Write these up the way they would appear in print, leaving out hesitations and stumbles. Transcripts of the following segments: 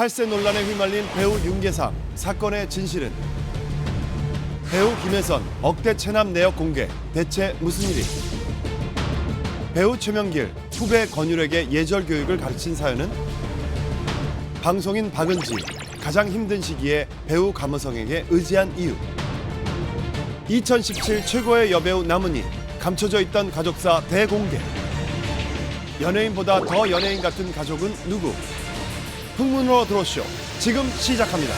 탈세 논란에 휘말린 배우 윤계상. 사건의 진실은? 배우 김혜선 억대 체납 내역 공개. 대체 무슨 일이? 배우 최명길 후배 권율에게 예절 교육을 가르친 사연은? 방송인 박은지 가장 힘든 시기에 배우 감호성에게 의지한 이유. 2017 최고의 여배우 남은희 감춰져 있던 가족사 대공개. 연예인보다 더 연예인 같은 가족은 누구? 풍문으로 들어오시오. 지금 시작합니다.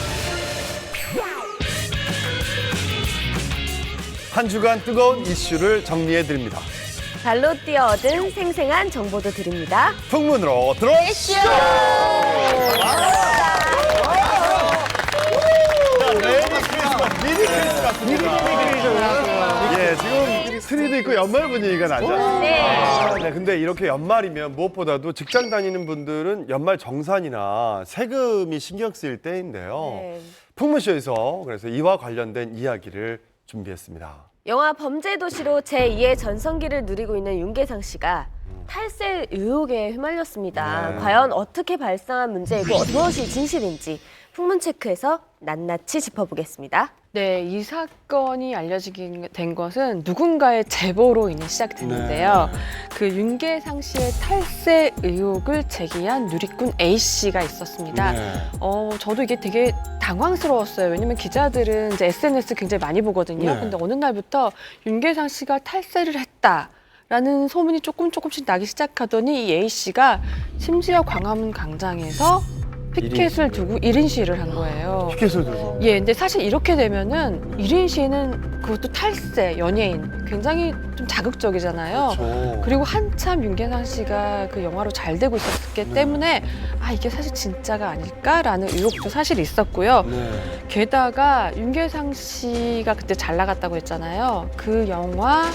한 주간 뜨거운 이슈를 정리해드립니다. 발로 뛰어 얻은 생생한 정보도 드립니다. 풍문으로 들어오시오. 메리 크리스마스, 미리 크리스마스입니다. 예, 지금 트리도 있고 연말 분위기가 나죠. 네. 근데 이렇게 연말이면 무엇보다도 직장 다니는 분들은 연말 정산이나 세금이 신경 쓰일 때인데요. 네. 풍문쇼에서 그래서 이와 관련된 이야기를 준비했습니다. 영화 범죄도시로 제2의 전성기를 누리고 있는 윤계상 씨가 탈세 의혹에 휘말렸습니다. 네. 과연 어떻게 발생한 문제이고 무엇이 진실인지 풍문체크에서 낱낱이 짚어보겠습니다. 네, 이 사건이 알려지게 된 것은 누군가의 제보로 인해 시작됐는데요. 그 윤계상 씨의 탈세 의혹을 제기한 누리꾼 A 씨가 있었습니다. 저도 이게 되게 당황스러웠어요. 왜냐면 기자들은 이제 SNS 굉장히 많이 보거든요. 네. 근데 어느 날부터 윤계상 씨가 탈세를 했다라는 소문이 조금씩 나기 시작하더니 이 A 씨가 심지어 광화문 광장에서 피켓을 두고 1인 시위를 한 거예요. 피켓을 들고. 예, 근데 사실 이렇게 되면은 1인 시위는 그것도 탈세, 연예인 굉장히 좀 자극적이잖아요. 그렇죠. 그리고 한참 윤계상 씨가 그 영화로 잘 되고 있었기 때문에 아 이게 사실 진짜가 아닐까라는 의혹도 사실 있었고요. 네. 게다가 윤계상 씨가 그때 잘 나갔다고 했잖아요. 그 영화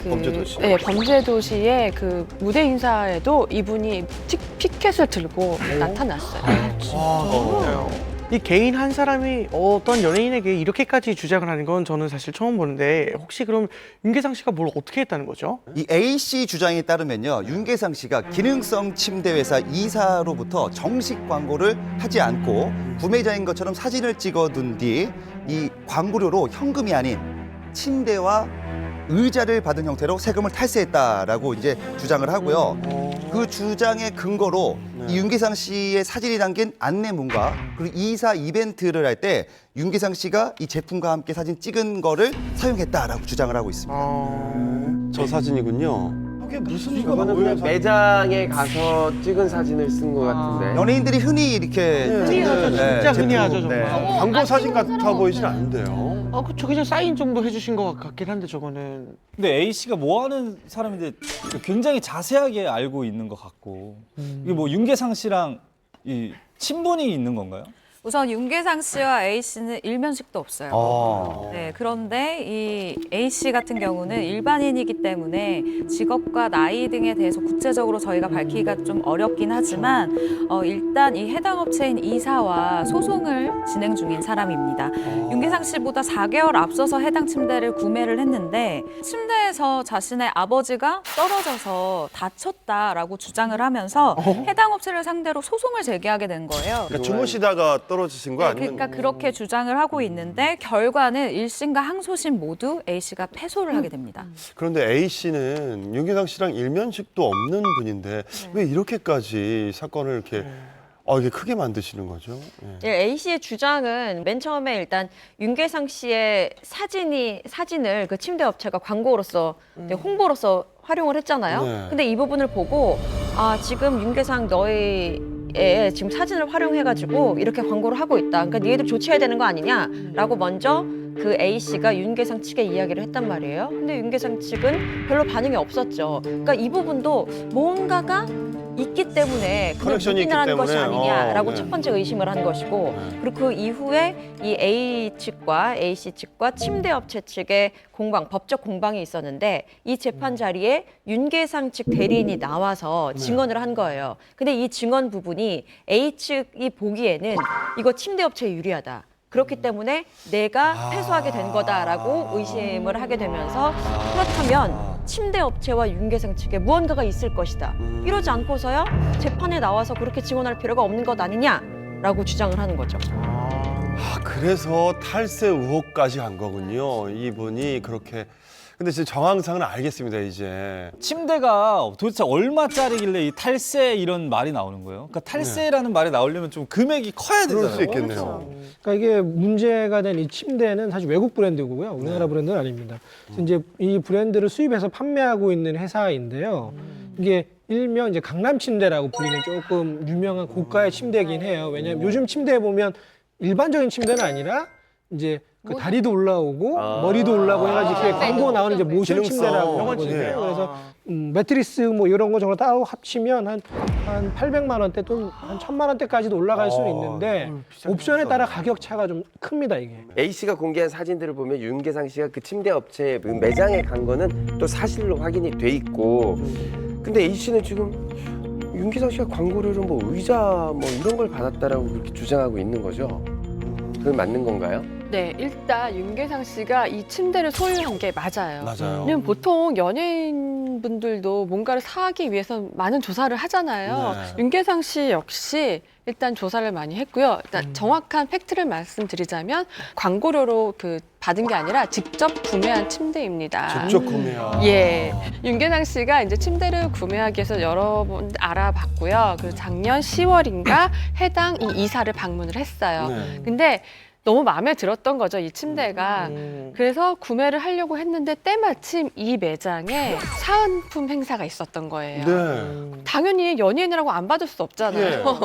범죄도시. 네, 범죄도시의 그 무대 인사에도 이분이 피켓을 들고 나타났어요. 이 개인 한 사람이 어떤 연예인에게 이렇게까지 주장을 하는 건 저는 사실 처음 보는데 혹시 그럼 윤계상 씨가 뭘 어떻게 했다는 거죠? 이 A 씨 주장에 따르면요, 윤계상 씨가 기능성 침대 회사 이사로부터 정식 광고를 하지 않고 구매자인 것처럼 사진을 찍어둔 뒤 이 광고료로 현금이 아닌 침대와 의자를 받은 형태로 세금을 탈세했다라고 이제 주장을 하고요. 그 주장의 근거로 이 윤계상 씨의 사진이 담긴 안내문과 그리고 이사 이벤트를 할 때 윤계상 씨가 이 제품과 함께 사진 찍은 거를 사용했다라고 주장을 하고 있습니다. 저 사진이군요. 이게 무슨 이거는 매장에 가서 찍은 사진을 쓴 것 같은데. 연예인들이 흔히 이렇게 흔히 하죠. 진짜 흔히 하죠, 정말. 광고 사진 같아 보이진 않은데요. 그쵸. 그냥 사인 정도 해주신 것 같긴 한데 저거는. 근데 A 씨가 뭐 하는 사람인데 굉장히 자세하게 알고 있는 것 같고 이게 뭐 윤계상 씨랑 이 친분이 있는 건가요? 우선 윤계상 씨와 A 씨는 일면식도 없어요. 네, 그런데 이 A 씨 같은 경우는 일반인이기 때문에 직업과 나이 등에 대해서 구체적으로 저희가 밝히기가 좀 어렵긴 하지만 일단 이 해당 업체인 이사와 소송을 진행 중인 사람입니다. 윤계상 씨보다 4개월 앞서서 해당 침대를 구매를 했는데 침대에서 자신의 아버지가 떨어져서 다쳤다라고 주장을 하면서 해당 업체를 상대로 소송을 제기하게 된 거예요. 그러니까 주무시다가 떨어지신 거 네, 아니면? 그러니까 그렇게 주장을 하고 있는데 결과는 1심과 항소심 모두 A 씨가 패소를 하게 됩니다. 그런데 A 씨는 윤계상 씨랑 일면식도 없는 분인데 왜 이렇게까지 사건을 이렇게 이게 크게 만드시는 거죠? 예. 예, A 씨의 주장은 맨 처음에 일단 윤계상 씨의 사진을 그 침대 업체가 광고로서 홍보로서 활용을 했잖아요. 네. 근데 이 부분을 보고 지금 윤계상 너의 지금 사진을 활용해가지고 이렇게 광고를 하고 있다. 그러니까 니네들 조치해야 되는 거 아니냐라고 먼저 그 A 씨가 윤계상 측에 이야기를 했단 말이에요. 근데 윤계상 측은 별로 반응이 없었죠. 그러니까 이 부분도 뭔가가 있기 때문에 그냥 커넥션이 있기 무기를 하는 것이 때문에, 아니냐라고 네. 첫 번째 의심을 한 것이고 그리고 그 이후에 이 A 측과 A 씨 측과 침대 업체 측의 법적 공방이 있었는데 이 재판 자리에 윤계상 측 대리인이 나와서 증언을 한 거예요. 근데 이 증언 부분이 A 측이 보기에는 이거 침대 업체에 유리하다. 그렇기 때문에 내가 패소하게 된 거다라고 의심을 하게 되면서 그렇다면 침대 업체와 윤계상 측에 무언가가 있을 것이다. 이러지 않고서야 재판에 나와서 그렇게 증언할 필요가 없는 것 아니냐? 라고 주장을 하는 거죠. 아, 그래서 탈세 의혹까지 간 거군요. 이분이 그렇게. 근데 진짜 정황상은 알겠습니다, 이제. 침대가 도대체 얼마짜리길래 이 탈세 이런 말이 나오는 거예요? 그러니까 탈세라는 말이 나오려면 좀 금액이 커야 그럴 되잖아요. 수 있겠네요. 그러니까 이게 문제가 된 이 침대는 사실 외국 브랜드고요. 우리나라 브랜드는 아닙니다. 그래서 이제 이 브랜드를 수입해서 판매하고 있는 회사인데요. 이게 일명 이제 강남 침대라고 불리는 조금 유명한 고가의 침대이긴 해요. 왜냐하면 요즘 침대에 보면 일반적인 침대는 아니라 이제 그 다리도 올라오고 머리도 올라오고 해가지고 이렇게 광고 나오는 이제 모션 침대라고 하거든요. 그래서 매트리스 뭐 이런 거 저런 거 따로 합치면 한 800만 원대 또는 한 1000만 원대까지도 올라갈 수는 있는데 옵션에 따라 가격 차가 좀 큽니다 이게. A 씨가 공개한 사진들을 보면 윤계상 씨가 그 침대 업체 그 매장에 간 거는 또 사실로 확인이 돼 있고, 근데 A 씨는 지금 윤계상 씨가 광고료로 뭐 의자 뭐 이런 걸 받았다라고 그렇게 주장하고 있는 거죠. 그게 맞는 건가요? 네, 일단 윤계상 씨가 이 침대를 소유한 게 맞아요. 맞아요. 왜냐면 보통 연예인분들도 뭔가를 사기 위해서 많은 조사를 하잖아요. 네. 윤계상 씨 역시 일단 조사를 많이 했고요. 일단 정확한 팩트를 말씀드리자면 광고료로 그 받은 게 아니라 직접 구매한 침대입니다. 직접 구매야. 예, 윤계상 씨가 이제 침대를 구매하기 위해서 여러 번 알아봤고요. 그리고 작년 10월인가 해당 이 이사를 방문을 했어요. 네. 근데 너무 마음에 들었던 거죠, 이 침대가. 그래서 구매를 하려고 했는데 때마침 이 매장에 사은품 행사가 있었던 거예요. 네. 당연히 연예인이라고 안 받을 수 없잖아요.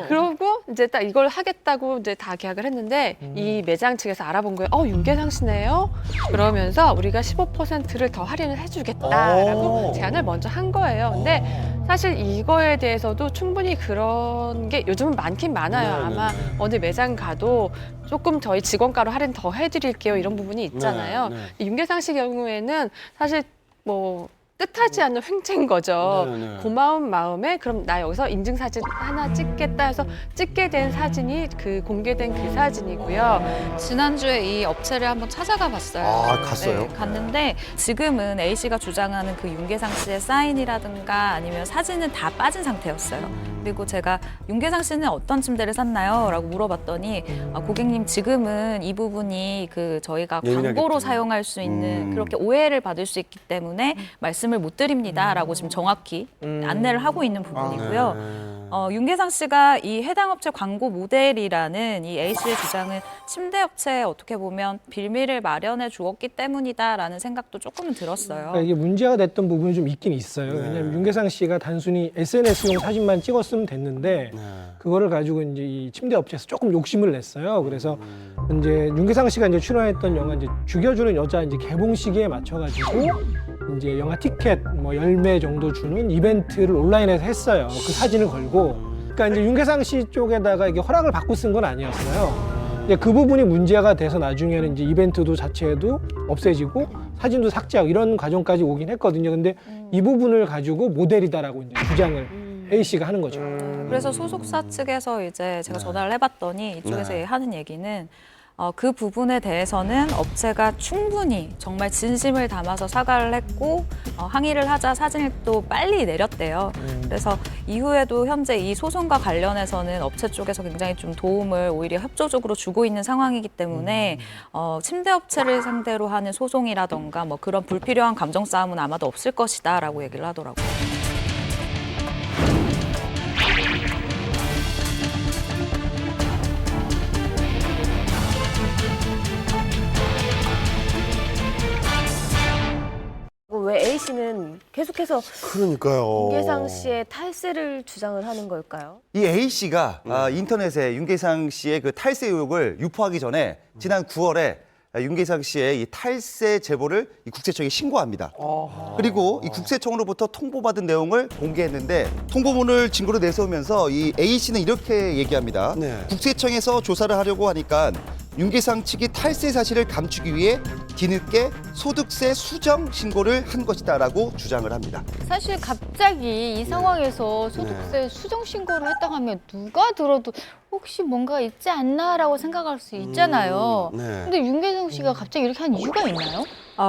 그러고 이제 딱 이걸 하겠다고 이제 다 계약을 했는데 이 매장 측에서 알아본 거예요. 윤계상 씨네요? 그러면서 우리가 15%를 더 할인을 해주겠다라고 제안을 먼저 한 거예요. 근데 사실 이거에 대해서도 충분히 그런 게 요즘은 많긴 많아요. 아마 어느 매장 가도 조금 저희 직원가로 할인 더 해드릴게요 이런 부분이 있잖아요. 윤계상 씨 경우에는 사실 뭐 뜻하지 않는 횡재인 거죠. 고마운 마음에 그럼 나 여기서 인증사진 하나 찍겠다 해서 찍게 된 사진이 그 공개된 그 사진이고요. 지난주에 이 업체를 한번 찾아가 봤어요. 아, 갔어요? 네, 갔는데 지금은 A 씨가 주장하는 그 윤계상 씨의 사인이라든가 아니면 사진은 다 빠진 상태였어요. 그리고 제가 윤계상 씨는 어떤 침대를 샀나요? 라고 물어봤더니 고객님 지금은 이 부분이 그 저희가 광고로 사용할 수 있는 그렇게 오해를 받을 수 있기 때문에 말씀을 못 드립니다라고 지금 정확히 안내를 하고 있는 부분이고요. 윤계상 씨가 이 해당 업체 광고 모델이라는 이 A 씨의 주장은 침대 업체에 어떻게 보면 빌미를 마련해 주었기 때문이다라는 생각도 조금은 들었어요. 그러니까 이게 문제가 됐던 부분이 좀 있긴 있어요. 왜냐하면 윤계상 씨가 단순히 SNS용 사진만 찍었으면 됐는데 그거를 가지고 이제 이 침대 업체에서 조금 욕심을 냈어요. 그래서 이제 윤계상 씨가 이제 출연했던 영화 이제 죽여주는 여자 이제 개봉 시기에 맞춰가지고 이제 영화 티켓 뭐 10매 정도 주는 이벤트를 온라인에서 했어요. 그 사진을 걸고. 그러니까 이제 윤계상 씨 쪽에다가 이게 허락을 받고 쓴 건 아니었어요. 이제 그 부분이 문제가 돼서 나중에는 이제 이벤트도 자체도 없애지고 사진도 삭제하고 이런 과정까지 오긴 했거든요. 근데 이 부분을 가지고 모델이다라고 이제 주장을 A 씨가 하는 거죠. 그래서 소속사 측에서 이제 제가 전화를 해봤더니 이쪽에서 하는 얘기는 그 부분에 대해서는 업체가 충분히 정말 진심을 담아서 사과를 했고 항의를 하자 사진을 또 빨리 내렸대요. 그래서 이후에도 현재 이 소송과 관련해서는 업체 쪽에서 굉장히 좀 도움을 오히려 협조적으로 주고 있는 상황이기 때문에 침대 업체를 상대로 하는 소송이라던가 뭐 그런 불필요한 감정 싸움은 아마도 없을 것이다라고 얘기를 하더라고요. 왜 A 씨는 계속해서 그러니까요. 윤계상 씨의 탈세를 주장을 하는 걸까요? 이 A 씨가 인터넷에 윤계상 씨의 그 탈세 의혹을 유포하기 전에 지난 9월에 윤계상 씨의 이 탈세 제보를 이 국세청에 신고합니다. 그리고 이 국세청으로부터 통보받은 내용을 공개했는데 통보문을 증거로 내세우면서 이 A 씨는 이렇게 얘기합니다. 국세청에서 조사를 하려고 하니까 윤계상 측이 탈세 사실을 감추기 위해 뒤늦게 소득세 수정 신고를 한 것이다라고 주장을 합니다. 사실 갑자기 이 상황에서 소득세 수정 신고를 했다고 하면 누가 들어도 혹시 뭔가 있지 않나라고 생각할 수 있잖아요. 근데 윤계상 씨가 갑자기 이렇게 한 이유가 있나요?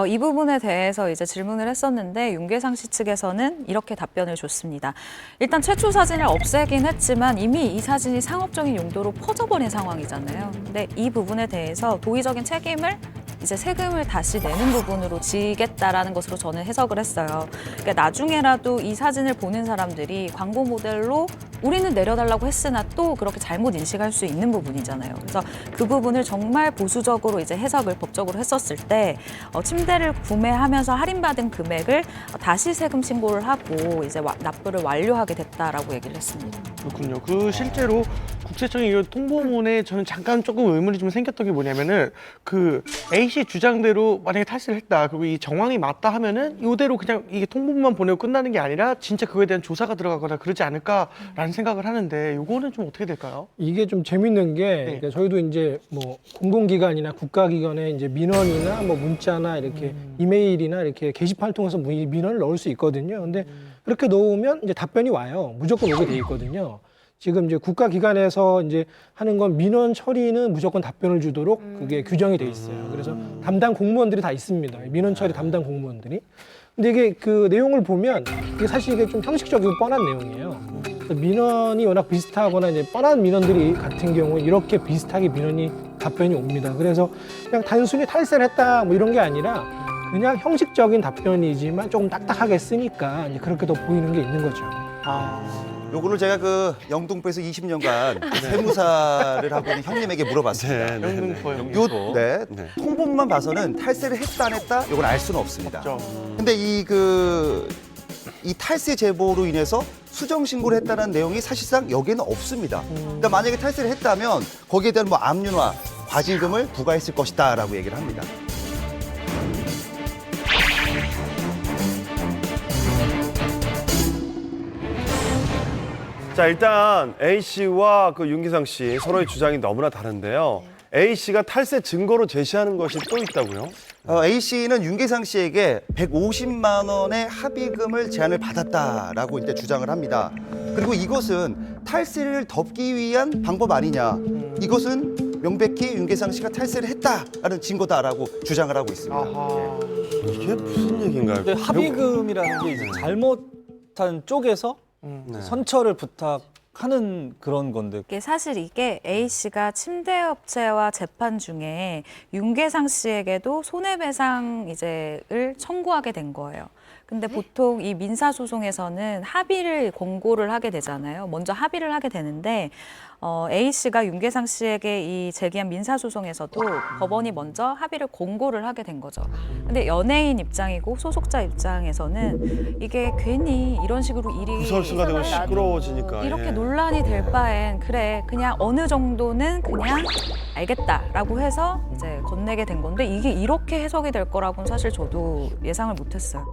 이 부분에 대해서 이제 질문을 했었는데 윤계상 씨 측에서는 이렇게 답변을 줬습니다. 일단 최초 사진을 없애긴 했지만 이미 이 사진이 상업적인 용도로 퍼져버린 상황이잖아요. 근데 이 부분에 대해서 도의적인 책임을 이제 세금을 다시 내는 부분으로 지겠다라는 것으로 저는 해석을 했어요. 그러니까 나중에라도 이 사진을 보는 사람들이 광고 모델로 우리는 내려달라고 했으나 또 그렇게 잘못 인식할 수 있는 부분이잖아요. 그래서 그 부분을 정말 보수적으로 이제 해석을 법적으로 했었을 때 침대를 구매하면서 할인받은 금액을 다시 세금 신고를 하고 이제 납부를 완료하게 됐다라고 얘기를 했습니다. 그렇군요. 그 실제로 국세청의 이 통보문에 저는 잠깐 조금 의문이 좀 생겼던 게 뭐냐면은 그 A씨 주장대로 만약에 탈세를 했다 그리고 이 정황이 맞다 하면은 이대로 그냥 이게 통보문만 보내고 끝나는 게 아니라 진짜 그거에 대한 조사가 들어가거나 그러지 않을까라는 생각을 하는데 이거는 좀 어떻게 될까요? 이게 좀 재밌는 게 그러니까 저희도 이제 뭐 공공기관이나 국가기관에 이제 민원이나 뭐 문자나 이렇게 이메일이나 이렇게 게시판을 통해서 민원을 넣을 수 있거든요. 근데 그렇게 넣으면 이제 답변이 와요. 무조건 오게 돼 있거든요. 지금 이제 국가기관에서 이제 하는 건 민원 처리는 무조건 답변을 주도록 그게 규정이 돼 있어요. 그래서 담당 공무원들이 다 있습니다. 민원 처리 담당 공무원들이. 근데 이게 그 내용을 보면 이게 사실 이게 좀 형식적이고 뻔한 내용이에요. 민원이 워낙 비슷하거나 이제 뻔한 민원들이 같은 경우에 이렇게 비슷하게 민원이 답변이 옵니다. 그래서 그냥 단순히 탈세를 했다 뭐 이런 게 아니라 그냥 형식적인 답변이지만 조금 딱딱하게 쓰니까 이제 그렇게 더 보이는 게 있는 거죠. 요거를 제가 그 영등포에서 20년간 세무사를 하고 있는 형님에게 물어봤습니다. 영등포요. 통보문만 봐서는 탈세를 했다 안 했다 요건 알 수는 없습니다. 그렇죠. 근데 이 탈세 제보로 인해서 수정 신고를 했다는 내용이 사실상 여기에는 없습니다. 그러니까 만약에 탈세를 했다면 거기에 대한 뭐 압류나 과징금을 부과했을 것이다라고 얘기를 합니다. 자, 일단 A 씨와 그 윤기상 씨 서로의 주장이 너무나 다른데요. A 씨가 탈세 증거로 제시하는 것이 또 있다고요? A 씨는 윤계상 씨에게 150만 원의 합의금을 제안을 받았다라고 이제 주장을 합니다. 그리고 이것은 탈세를 덮기 위한 방법 아니냐. 이것은 명백히 윤계상 씨가 탈세를 했다라는 증거다라고 주장을 하고 있습니다. 이게 무슨 얘기인가요? 근데 합의금이라는 게 이제 잘못한 쪽에서 선처를 부탁하는 그런 건데 사실 이게 A 씨가 침대업체와 재판 중에 윤계상 씨에게도 손해배상 을 청구하게 된 거예요. 근데 보통 이 민사소송에서는 합의를 공고를 하게 되잖아요. 먼저 합의를 하게 되는데 A 씨가 윤계상 씨에게 이 제기한 민사소송에서도 법원이 먼저 합의를 공고를 하게 된 거죠. 근데 연예인 입장이고 소속자 입장에서는 이게 괜히 이런 식으로 일이 구설수가 되고 시끄러워지니까. 이렇게 논란이 될 바엔 그래 그냥 어느 정도는 그냥 알겠다라고 해서 이제 건네게 된 건데 이게 이렇게 해석이 될 거라고는 사실 저도 예상을 못했어요.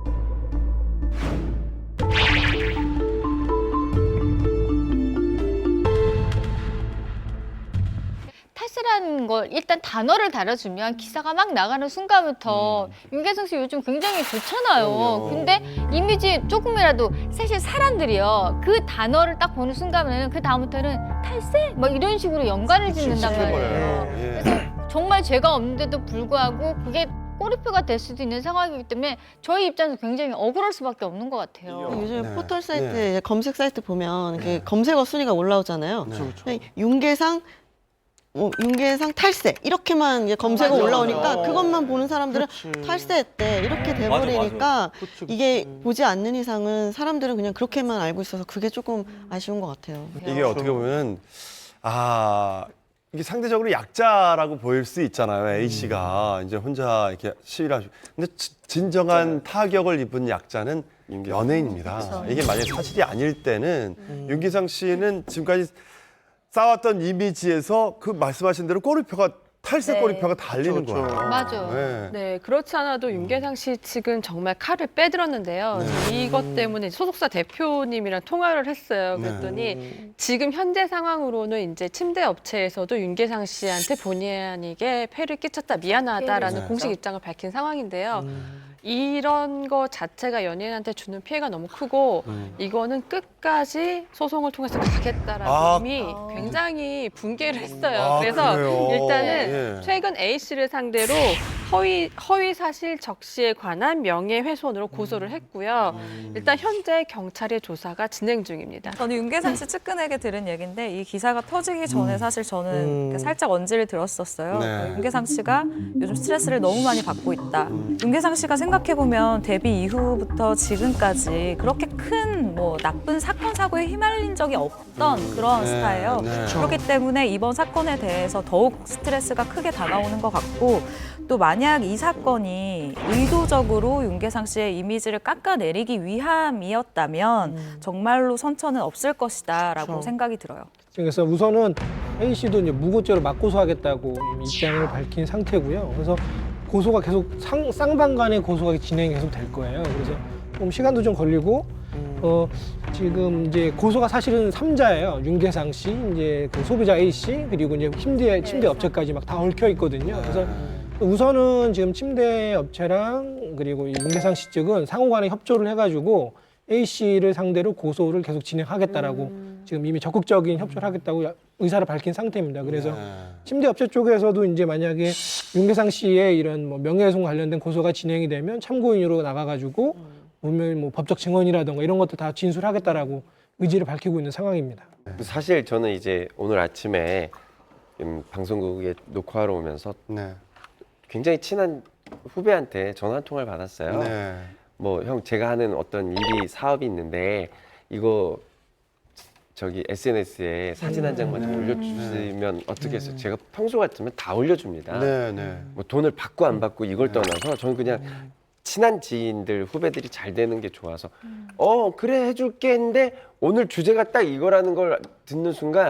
탈세라는 걸 일단 단어를 달아주면 기사가 막 나가는 순간부터 윤계상 씨 요즘 굉장히 좋잖아요. 근데 이미지 조금이라도 사실 사람들이요 그 단어를 딱 보는 순간에는 그 다음부터는 탈세? 막 이런 식으로 연관을 짓는단 말이에요. 그래서 정말 죄가 없는데도 불구하고 그게 꼬리표가 될 수도 있는 상황이기 때문에 저희 입장에서 굉장히 억울할 수밖에 없는 것 같아요. 요즘에 포털 사이트, 검색 사이트 보면 이렇게 검색어 순위가 올라오잖아요. 윤계상 탈세 이렇게만 이제 검색어 올라오니까 그것만 보는 사람들은 탈세했대 이렇게 돼버리니까 이게 보지 않는 이상은 사람들은 그냥 그렇게만 알고 있어서 그게 조금 아쉬운 것 같아요. 이게 어떻게 보면 이게 상대적으로 약자라고 보일 수 있잖아요. A 씨가 이제 혼자 이렇게 시위를 하시고. 근데 진정한 타격을 입은 약자는 연예인입니다. 이게 만약에 사실이 아닐 때는 윤기상 씨는 지금까지 쌓았던 이미지에서 그 말씀하신 대로 꼬리표가 탈세 네. 꼬리표가 달리는 그렇죠. 거예요. 맞아. 네. 네, 그렇지 않아도 윤계상 씨 측은 정말 칼을 빼들었는데요. 이것 때문에 소속사 대표님이랑 통화를 했어요. 그랬더니 지금 현재 상황으로는 이제 침대 업체에서도 윤계상 씨한테 본의 아니게 폐를 끼쳤다, 미안하다라는 네. 공식 입장을 밝힌 상황인데요. 이런 거 자체가 연예인한테 주는 피해가 너무 크고 이거는 끝까지 소송을 통해서 가겠다라는 이미 굉장히 붕괴를 했어요. 그래서 그래요? 일단은 예. 최근 A 씨를 상대로 허위 사실 적시에 관한 명예훼손으로 고소를 했고요. 일단 현재 경찰의 조사가 진행 중입니다. 저는 윤계상 씨 측근에게 들은 얘기인데 이 기사가 터지기 전에 사실 저는 살짝 언지를 들었었어요. 네. 윤계상 씨가 요즘 스트레스를 너무 많이 받고 있다. 윤계상 씨가 생각해보면 데뷔 이후부터 지금까지 그렇게 큰 뭐 나쁜 사건 사고에 휘말린 적이 없던 그런 스타예요. 그렇기 때문에 이번 사건에 대해서 더욱 스트레스가 크게 다가오는 것 같고 또 만약 이 사건이 의도적으로 윤계상 씨의 이미지를 깎아내리기 위함이었다면 정말로 선처는 없을 것이다라고 생각이 들어요. 그래서 우선은 A 씨도 이제 무고죄로 맞고소하겠다고 이미 입장을 밝힌 상태고요. 그래서 고소가 계속 쌍방간의 고소가 진행이 계속 될 거예요. 그래서 좀 시간도 좀 걸리고 지금 이제 고소가 사실은 3자예요. 윤계상 씨, 이제 그 소비자 A 씨, 그리고 이제 침대 업체까지 막 다 얽혀 있거든요. 그래서 우선은 지금 침대 업체랑 그리고 이 윤계상 씨 측은 상호간에 협조를 해가지고 A 씨를 상대로 고소를 계속 진행하겠다라고 지금 이미 적극적인 협조를 하겠다고 의사를 밝힌 상태입니다. 그래서 침대 업체 쪽에서도 이제 만약에 윤계상 씨의 이런 뭐 명예훼손 관련된 고소가 진행이 되면 참고인으로 나가가지고 분명히 뭐 법적 증언이라든가 이런 것도 다 진술하겠다라고 의지를 밝히고 있는 상황입니다. 사실 저는 이제 오늘 아침에 방송국에 녹화하러 오면서 굉장히 친한 후배한테 전화 한 통화를 받았어요. 뭐 형 제가 하는 어떤 일이 사업이 있는데 이거 저기 SNS에 사진 한 장만 좀 올려주시면 어떻게 해서 제가 평소 같으면 다 올려줍니다. 뭐 돈을 받고 안 받고 이걸 떠나서 저는 그냥 친한 지인들 후배들이 잘 되는 게 좋아서 그래 해줄게 했는데 오늘 주제가 딱 이거라는 걸 듣는 순간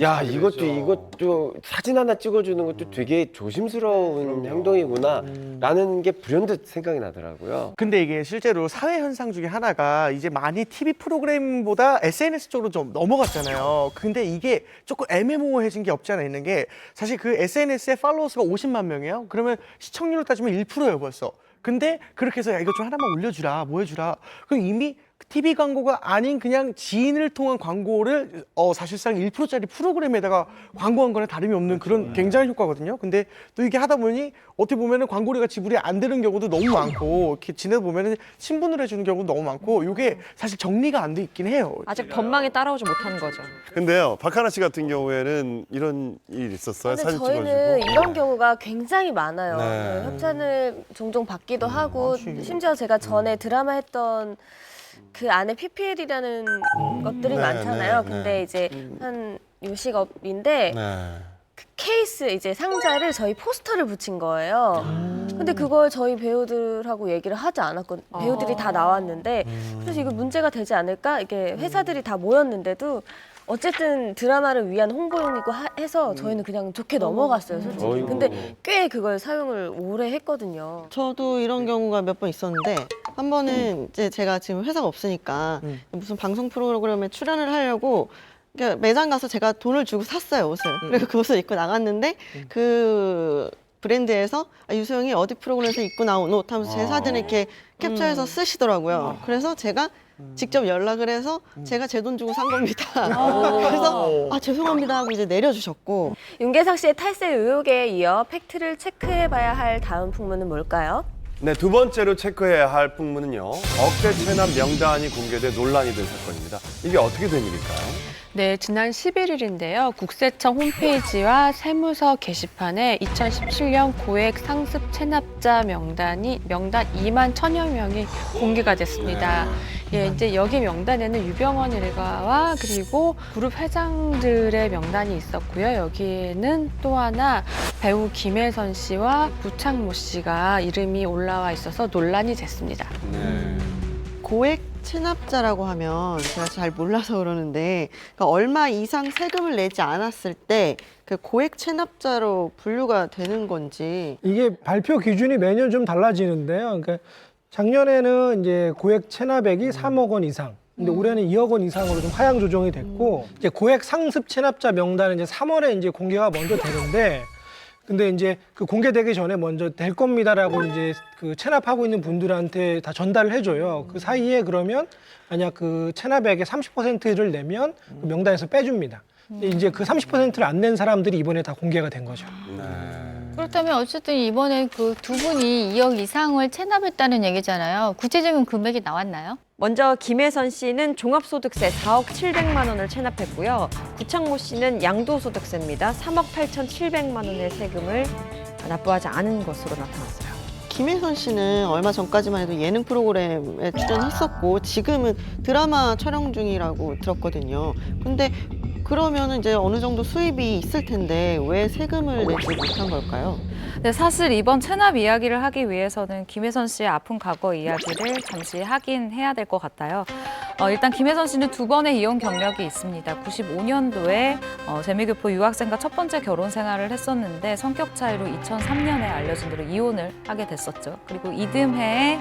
야 이것도 사진 하나 찍어주는 것도 되게 조심스러운 행동이구나 라는 게 불현듯 생각이 나더라고요. 근데 이게 실제로 사회 현상 중에 하나가 이제 많이 TV 프로그램보다 SNS 쪽으로 좀 넘어갔잖아요. 근데 이게 조금 애매모호해진 게 없지 않아 있는 게 사실 그 SNS에 팔로워 수가 50만 명이에요. 그러면 시청률로 따지면 1%예요 벌써. 근데 그렇게 해서 야 이거 좀 하나만 올려주라 뭐 해주라 그럼 이미 TV 광고가 아닌 그냥 지인을 통한 광고를 사실상 1%짜리 프로그램에다가 광고한 거랑 다름이 없는 그런 굉장한 효과거든요. 근데 또 이게 하다 보니 어떻게 보면은 광고료가 지불이 안 되는 경우도 너무 많고 이렇게 지내다 보면은 신분을 해주는 경우도 너무 많고 이게 사실 정리가 안 돼 있긴 해요. 아직 법망에 따라오지 못하는 거죠. 근데요, 박하나 씨 같은 경우에는 이런 일 있었어요? 근데 사진 저희는 찍어주고. 이런 경우가 굉장히 많아요. 네. 협찬을 종종 받기도 하고 심지어 제가 전에 드라마 했던 그 안에 PPL이라는 것들이 네, 많잖아요. 네, 근데 네. 이제 한 요식업인데 그 케이스 이제 상자를 저희 포스터를 붙인 거예요. 근데 그걸 저희 배우들하고 얘기를 하지 않았거든요. 배우들이 다 나왔는데 그래서 이거 문제가 되지 않을까? 이게 회사들이 다 모였는데도 어쨌든 드라마를 위한 홍보용이고 해서 저희는 그냥 좋게 넘어갔어요, 솔직히. 어이구. 근데 꽤 그걸 사용을 오래 했거든요. 저도 이런 경우가 몇 번 있었는데 한 번은 이제 제가 지금 회사가 없으니까 무슨 방송 프로그램에 출연을 하려고 그러니까 매장 가서 제가 돈을 주고 샀어요, 옷을. 그리고 그 옷을 입고 나갔는데 그 브랜드에서 유소영이 어디 프로그램에서 입고 나온 옷 하면서 제 사진을 이렇게 캡처해서 쓰시더라고요. 그래서 제가 직접 연락을 해서 제가 제 돈 주고 산 겁니다. 그래서 죄송합니다 하고 이제 내려주셨고. 윤계상 씨의 탈세 의혹에 이어 팩트를 체크해봐야 할 다음 풍문은 뭘까요? 네, 두 번째로 체크해야 할 풍문은요. 억대 체납 명단이 공개돼 논란이 된 사건입니다. 이게 어떻게 된 일일까요? 네, 지난 11일인데요. 국세청 홈페이지와 세무서 게시판에 2017년 고액 상습 체납자 명단 2만 1,000여 명이 공개가 됐습니다. 예, 이제 여기 명단에는 유병헌 일가와 그리고 그룹 회장들의 명단이 있었고요. 여기에는 또 하나 배우 김혜선 씨와 구창모 씨가 이름이 올라와 있어서 논란이 됐습니다. 고액 체납자라고 하면 제가 잘 몰라서 그러는데 그러니까 얼마 이상 세금을 내지 않았을 때 그 고액 체납자로 분류가 되는 건지. 이게 발표 기준이 매년 좀 달라지는데요. 그러니까 작년에는 이제 고액 체납액이 3억 원 이상. 근데 올해는 2억 원 이상으로 좀 하향 조정이 됐고 이제 고액 상습 체납자 명단은 이제 3월에 이제 공개가 먼저 되는데 근데 이제 그 공개되기 전에 먼저 될 겁니다라고 이제 그 체납하고 있는 분들한테 다 전달을 해줘요. 그 사이에 그러면 만약 그 체납액의 30%를 내면 그 명단에서 빼줍니다. 근데 이제 그 30%를 안 낸 사람들이 이번에 다 공개가 된 거죠. 그렇다면 어쨌든 이번에 그 두 분이 2억 이상을 체납했다는 얘기잖아요. 구체적인 금액이 나왔나요? 먼저 김혜선 씨는 종합소득세 4억 700만 원을 체납했고요. 구창모 씨는 양도소득세입니다. 3억 8,700만 원의 세금을 납부하지 않은 것으로 나타났어요. 김혜선 씨는 얼마 전까지만 해도 예능 프로그램에 출연했었고 지금은 드라마 촬영 중이라고 들었거든요. 근데 그러면은 이제 어느 정도 수입이 있을 텐데 왜 세금을 내지 못한 걸까요? 네, 사실 이번 체납 이야기를 하기 위해서는 김혜선 씨의 아픈 과거 이야기를 잠시 하긴 해야 될 것 같아요. 일단 김혜선 씨는 두 번의 이혼 경력이 있습니다. 95년도에 재미교포 유학생과 첫 번째 결혼 생활을 했었는데 성격 차이로 2003년에 알려진 대로 이혼을 하게 됐었죠. 그리고 이듬해에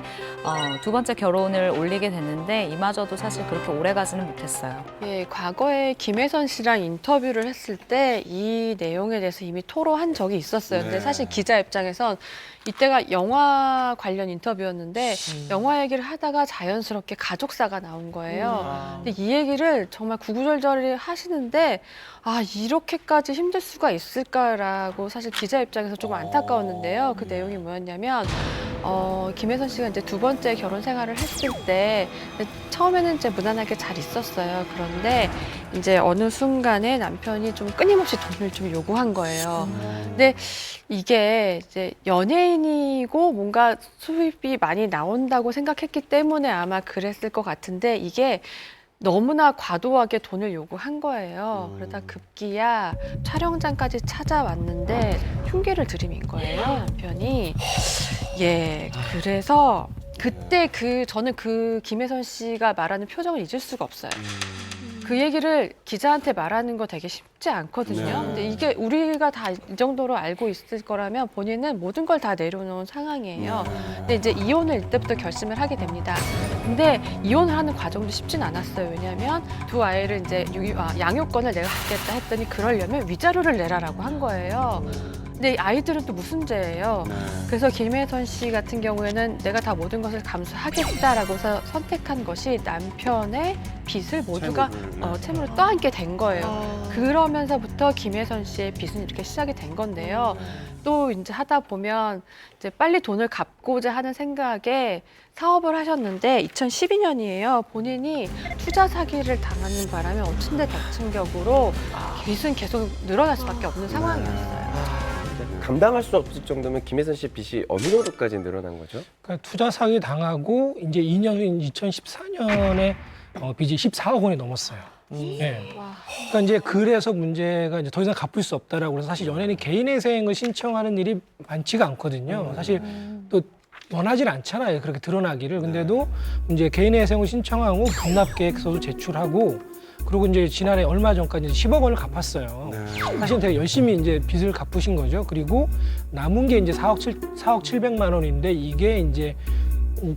두 번째 결혼을 올리게 됐는데 이마저도 사실 그렇게 오래 가지는 못했어요. 예, 과거에 김혜선 씨랑 인터뷰를 했을 때 이 내용에 대해서 이미 토로한 적이 있었어요. 근데 사실 기자 입장에선 이때가 영화 관련 인터뷰였는데 영화 얘기를 하다가 자연스럽게 가족사가 나온 거예요. 근데 이 얘기를 정말 구구절절히 하시는데 아 이렇게까지 힘들 수가 있을까라고 사실 기자 입장에서 조금 안타까웠는데요. 그 내용이 뭐였냐면 김혜선 씨가 이제 두 번째 결혼 생활을 했을 때 처음에는 이제 무난하게 잘 있었어요. 그런데 이제 어느 순간에 남편이 좀 끊임없이 돈을 좀 요구한 거예요. 근데 이게 이제 연예인이고 뭔가 수입이 많이 나온다고 생각했기 때문에 아마 그랬을 것 같은데 이게 너무나 과도하게 돈을 요구한 거예요. 그러다 급기야 촬영장까지 찾아왔는데 흉기를 들이민 거예요, 남편이. 예, 그래서 그때 저는 그 김혜선 씨가 말하는 표정을 잊을 수가 없어요. 그 얘기를 기자한테 말하는 거 되게 쉽지 않거든요. 근데 이게 우리가 다 이 정도로 알고 있을 거라면 본인은 모든 걸 다 내려놓은 상황이에요. 근데 이제 이혼을 이때부터 결심을 하게 됩니다. 근데 이혼을 하는 과정도 쉽진 않았어요. 왜냐하면 두 아이를 이제 양육권을 내가 갖겠다 했더니 그러려면 위자료를 내라라고 한 거예요. 근데 아이들은 또 무슨 죄예요? 그래서 김혜선 씨 같은 경우에는 내가 다 모든 것을 감수하겠다라고 해서 선택한 것이 남편의 빚을 모두가 채무를 떠안게 된 거예요. 그러면서부터 김혜선 씨의 빚은 이렇게 시작이 된 건데요. 또 이제 하다 보면 이제 빨리 돈을 갚고자 하는 생각에 사업을 하셨는데 2012년이에요. 본인이 투자 사기를 당하는 바람에 엎친데덮친 격으로 빚은 계속 늘어날 수밖에 없는 상황이었어요. 감당할 수 없을 정도면 김혜선 씨 빚이 어느 정도까지 늘어난 거죠? 그러니까 투자 사기 당하고 이제 2년인 2014년에 빚이 14억 원이 넘었어요. 네. 그러니까 이제 그래서 문제가 이제 더 이상 갚을 수 없다라고 해서 사실 연예인이 개인회생을 신청하는 일이 많지가 않거든요. 사실 또 원하질 않잖아요. 그렇게 드러나기를. 근데도 이제 개인회생을 신청하고 반납계획서도 제출하고 그리고 이제 지난해 얼마 전까지 10억 원을 갚았어요. 사실 되게 열심히 이제 빚을 갚으신 거죠. 그리고 남은 게 이제 4억 700만 원인데 이게 이제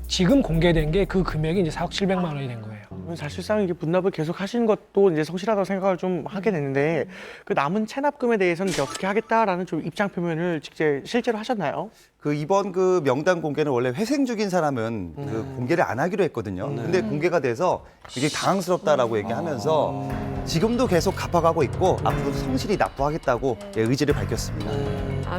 지금 공개된 게 그 금액이 이제 4억 700만 원이 된 거예요. 사실상 이게 분납을 계속 하신 것도 이제 성실하다고 생각을 좀 하게 되는데 그 남은 체납금에 대해서는 이제 어떻게 하겠다라는 좀 입장 표명을 실제로 하셨나요? 그 이번 그 명단 공개는 원래 회생 중인 사람은 그 공개를 안 하기로 했거든요. 근데 공개가 돼서 이게 당황스럽다라고 얘기하면서 지금도 계속 갚아가고 있고 앞으로도 성실히 납부하겠다고 의지를 밝혔습니다.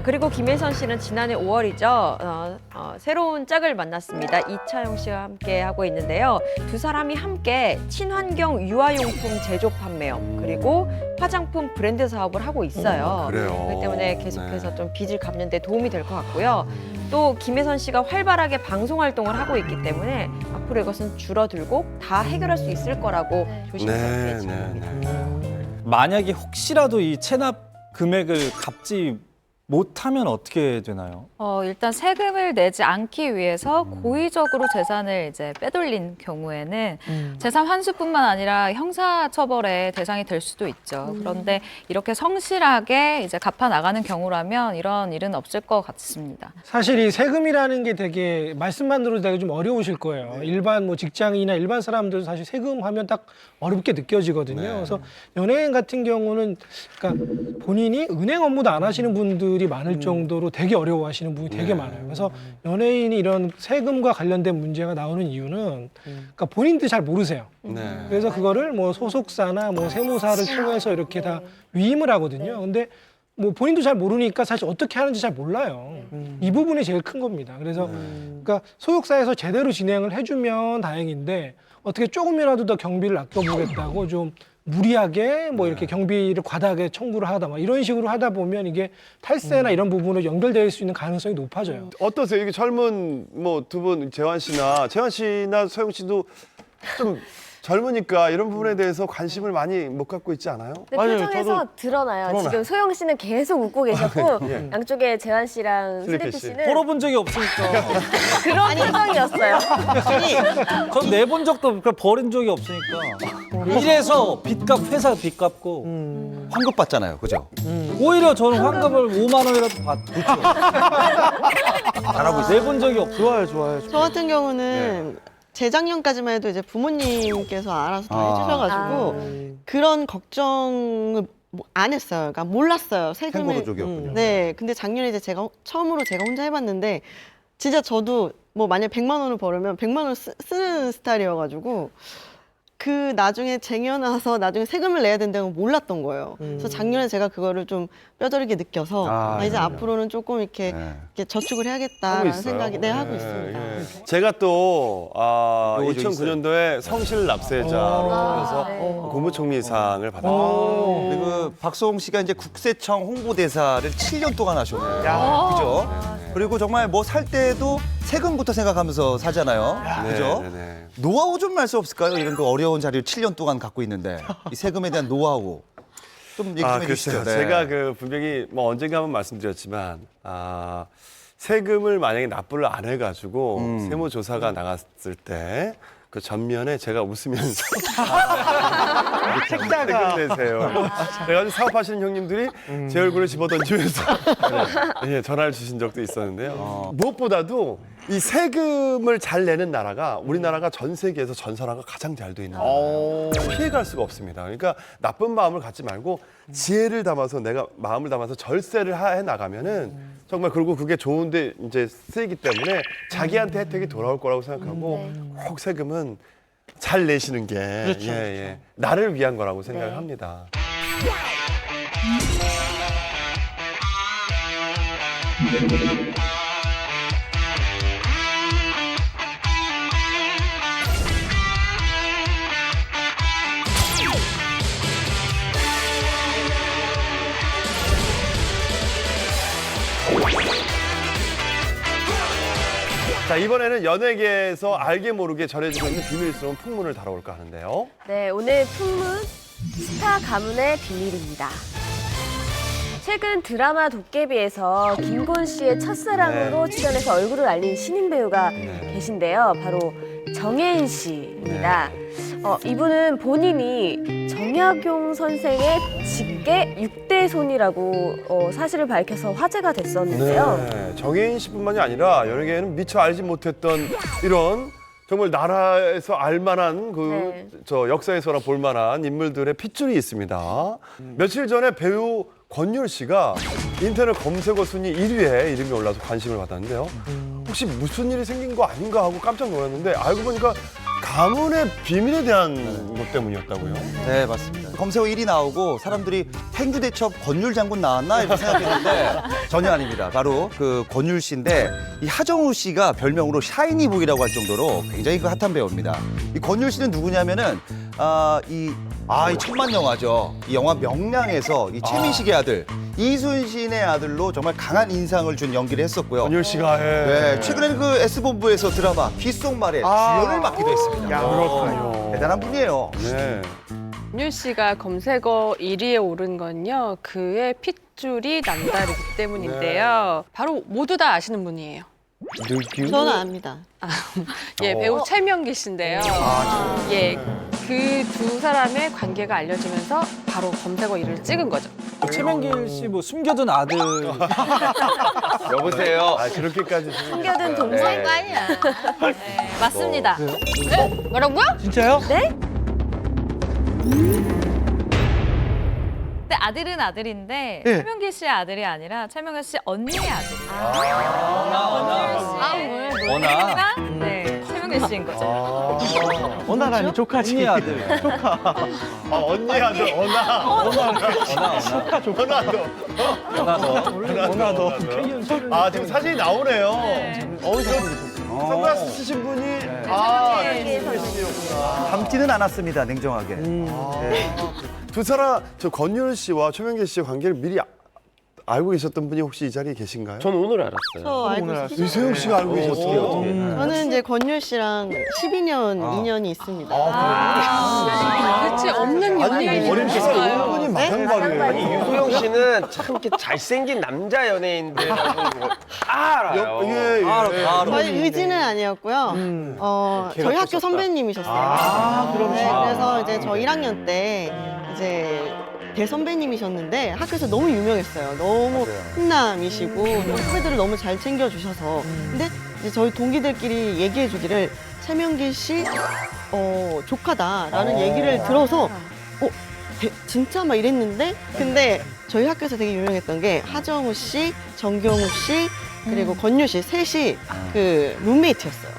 그리고 김혜선 씨는 지난해 5월이죠. 새로운 짝을 만났습니다. 이차영 씨와 함께 하고 있는데요. 두 사람이 함께 친환경 유아용품 제조 판매업 그리고 화장품 브랜드 사업을 하고 있어요. 그래요. 그렇기 때문에 계속해서 좀 빚을 갚는 데 도움이 될 것 같고요. 또 김혜선 씨가 활발하게 방송 활동을 하고 있기 때문에 앞으로 이것은 줄어들고 다 해결할 수 있을 거라고 조심스럽게 예측합니다. 만약에 혹시라도 이 체납 금액을 갚지 못하면 어떻게 되나요? 일단 세금을 내지 않기 위해서 고의적으로 재산을 이제 빼돌린 경우에는 재산 환수뿐만 아니라 형사처벌의 대상이 될 수도 있죠. 그런데 이렇게 성실하게 이제 갚아 나가는 경우라면 이런 일은 없을 것 같습니다. 사실 이 세금이라는 게 되게 말씀만 들어도 되게 좀 어려우실 거예요. 일반 뭐 직장인이나 일반 사람들도 사실 세금 하면 딱 어렵게 느껴지거든요. 그래서 연예인 같은 경우는 그러니까 본인이 은행 업무도 안 하시는 분들이 많을 정도로 되게 어려워하시는 분이 되게 많아요. 그래서 연예인이 이런 세금과 관련된 문제가 나오는 이유는 그러니까 본인도 잘 모르세요. 그래서 그거를 뭐 소속사나 뭐 세무사를 통해서 이렇게 다 위임을 하거든요. 근데 뭐 본인도 잘 모르니까 사실 어떻게 하는지 잘 몰라요. 이 부분이 제일 큰 겁니다. 그래서 그러니까 소속사에서 제대로 진행을 해주면 다행인데 어떻게 조금이라도 더 경비를 아껴보겠다고 좀 무리하게 뭐 이렇게 경비를 과다하게 청구를 하다 막 이런 식으로 하다 보면 이게 탈세나 이런 부분으로 연결될 수 있는 가능성이 높아져요. 어떠세요? 이게 젊은 뭐 두 분 재환 씨나 소영 씨도 좀 젊으니까 이런 부분에 대해서 관심을 많이 못 갖고 있지 않아요? 근데 맞아요. 표정에서 드러나요. 지금 소영 씨는 계속 웃고 계셨고 양쪽에 재환 씨랑 슬리피 씨는 벌어본 적이 없으니까. 그런 표정이었어요. 전 내본 적도 버린 적이 없으니까. 이래서 빚값 회사 빚 갚고 환급 받잖아요, 그죠? 오히려 저는 환급을 5만 원이라도 받고 잘하고 있어요. 내본 적이 없어요. 좋아요. 저 같은 경우는 재작년까지만 해도 이제 부모님께서 알아서 다 해주셔가지고 그런 걱정을 안 했어요. 그러니까 몰랐어요. 세금을. 행보로족이었군요. 네. 근데 작년에 이제 처음으로 제가 혼자 해봤는데 진짜 저도 뭐 만약 100만 원을 벌으면 100만 원을 쓰는 스타일이어가지고 그 나중에 쟁여놔서 나중에 세금을 내야 된다는 걸 몰랐던 거예요. 그래서 작년에 제가 그거를 좀 뼈저리게 느껴서 이제 앞으로는 조금 이렇게 저축을 해야겠다라는 생각이 하고 있습니다. 제가 또 2009년도에 성실 납세자로 하면서 국무총리상을 받았거든요. 그리고 박수홍 씨가 이제 국세청 홍보대사를 7년 동안 하셨네요. 그죠? 그리고 정말 뭐 살 때도 세금부터 생각하면서 사잖아요. 그죠? 노하우 좀 알 수 없을까요? 이런 그 어려운 자리를 7년 동안 갖고 있는데 이 세금에 대한 노하우 좀 얘기 좀 해주시죠. 제가 그 분명히 뭐 언젠가 한번 말씀드렸지만 세금을 만약에 납부를 안 해가지고 세무조사가 나갔을 때 그 전면에 제가 웃으면서 세금 내세요. 그래가지고 사업하시는 형님들이 제 얼굴을 집어던지면서 전화를 주신 적도 있었는데요. 무엇보다도 이 세금을 잘 내는 나라가 우리나라가 전 세계에서 전선화가 가장 잘 돼 있는 나라예요. 피해갈 수가 없습니다. 그러니까 나쁜 마음을 갖지 말고 지혜를 담아서 내가 마음을 담아서 절세를 해 나가면은 정말 그리고 그게 좋은데 이제 쓰이기 때문에 자기한테 혜택이 돌아올 거라고 생각하고 꼭 세금은 잘 내시는 게 나를 위한 거라고 생각을 합니다. 자, 이번에는 연예계에서 알게 모르게 전해지고 있는 비밀스러운 풍문을 다뤄볼까 하는데요. 네, 오늘 풍문 스타 가문의 비밀입니다. 최근 드라마 도깨비에서 김곤 씨의 첫사랑으로 출연해서 얼굴을 알린 신인 배우가 계신데요. 바로 정혜인 씨입니다. 이분은 본인이 정약용 선생의 직계 6대 손이라고 사실을 밝혀서 화제가 됐었는데요. 정혜인 씨뿐만이 아니라 연예계에는 미처 알지 못했던 이런 정말 나라에서 알만한 저 역사에서나 볼만한 인물들의 핏줄이 있습니다. 며칠 전에 배우 권율 씨가 인터넷 검색어 순위 1위에 이름이 올라서 관심을 받았는데요. 혹시 무슨 일이 생긴 거 아닌가 하고 깜짝 놀랐는데 알고 보니까 가문의 비밀에 대한 것 때문이었다고요? 네, 맞습니다. 검색어 1위 나오고 사람들이 탱구대첩 권율 장군 나왔나 이렇게 생각했는데 전혀 아닙니다. 바로 그 권율 씨인데 이 하정우 씨가 별명으로 샤이니보이라고 할 정도로 굉장히 그 핫한 배우입니다. 이 권율 씨는 누구냐면은 이 천만 영화죠. 이 영화 명량에서 이 최민식의 아들 이순신의 아들로 정말 강한 인상을 준 연기를 했었고요. 권율 씨가 네, 최근에는 그 S본부에서 드라마 귓속말의 주연을 맡기도 했습니다. 그렇군요. 대단한 분이에요. 네. 권율 씨가 검색어 1위에 오른 건요. 그의 핏줄이 남다르기 때문인데요. 바로 모두 다 아시는 분이에요. 저는 압니다. 예, 배우 최명기 씨인데요. 예, 그 두 사람의 관계가 알려지면서 바로 검색어 1위를 찍은 거죠. 최명길 씨 뭐 숨겨둔 아들 여보세요. 아, 그렇게까지. 숨겨둔 동생? 네, 맞습니다. 뭐라고요? 진짜요? 근데 아들은 아들인데 네. 최명길 씨의 아들이 아니라 최명길 씨 언니의 아들이에요. 원아 네, 최명길 씨인 거죠. 언나라니 조카지. 언니 아들. 언니 아들, 언아. 언나도. 아, 지금 사진이 나오네요. 선글라스 쓰신 분이 최명기 씨였구나. 닮지는 않았습니다, 냉정하게. 두 사람, 저 권율 씨와 최명기 씨의 관계를 미리 알고 계셨던 분이 혹시 이 자리에 계신가요? 전 오늘 알았어요. 저 알고 있어요. 유세영 씨가 알고 계셨어요. 저는 이제 권율 씨랑 12년 인연이 있습니다. 그치, 없는 연예인이 어림께서 있어요. 은근히 마당발이에요. 아니 유소영 씨는 참 이렇게 잘생긴 남자 연예인들 다 알아요. 저희 의지는 아니었고요. 저희 학교 선배님이셨어요. 그래서 이제 저 1학년 때 이제 대선배님이셨는데 학교에서 너무 유명했어요. 너무 훈남이시고 후배들을 너무 잘 챙겨주셔서. 근데 이제 저희 동기들끼리 얘기해 주기를 최명길 씨 조카다라는 얘기를 들어서 진짜 막 이랬는데 근데 저희 학교에서 되게 유명했던 게 하정우 씨, 정경우 씨 그리고 권율 씨 셋이 그 룸메이트였어요.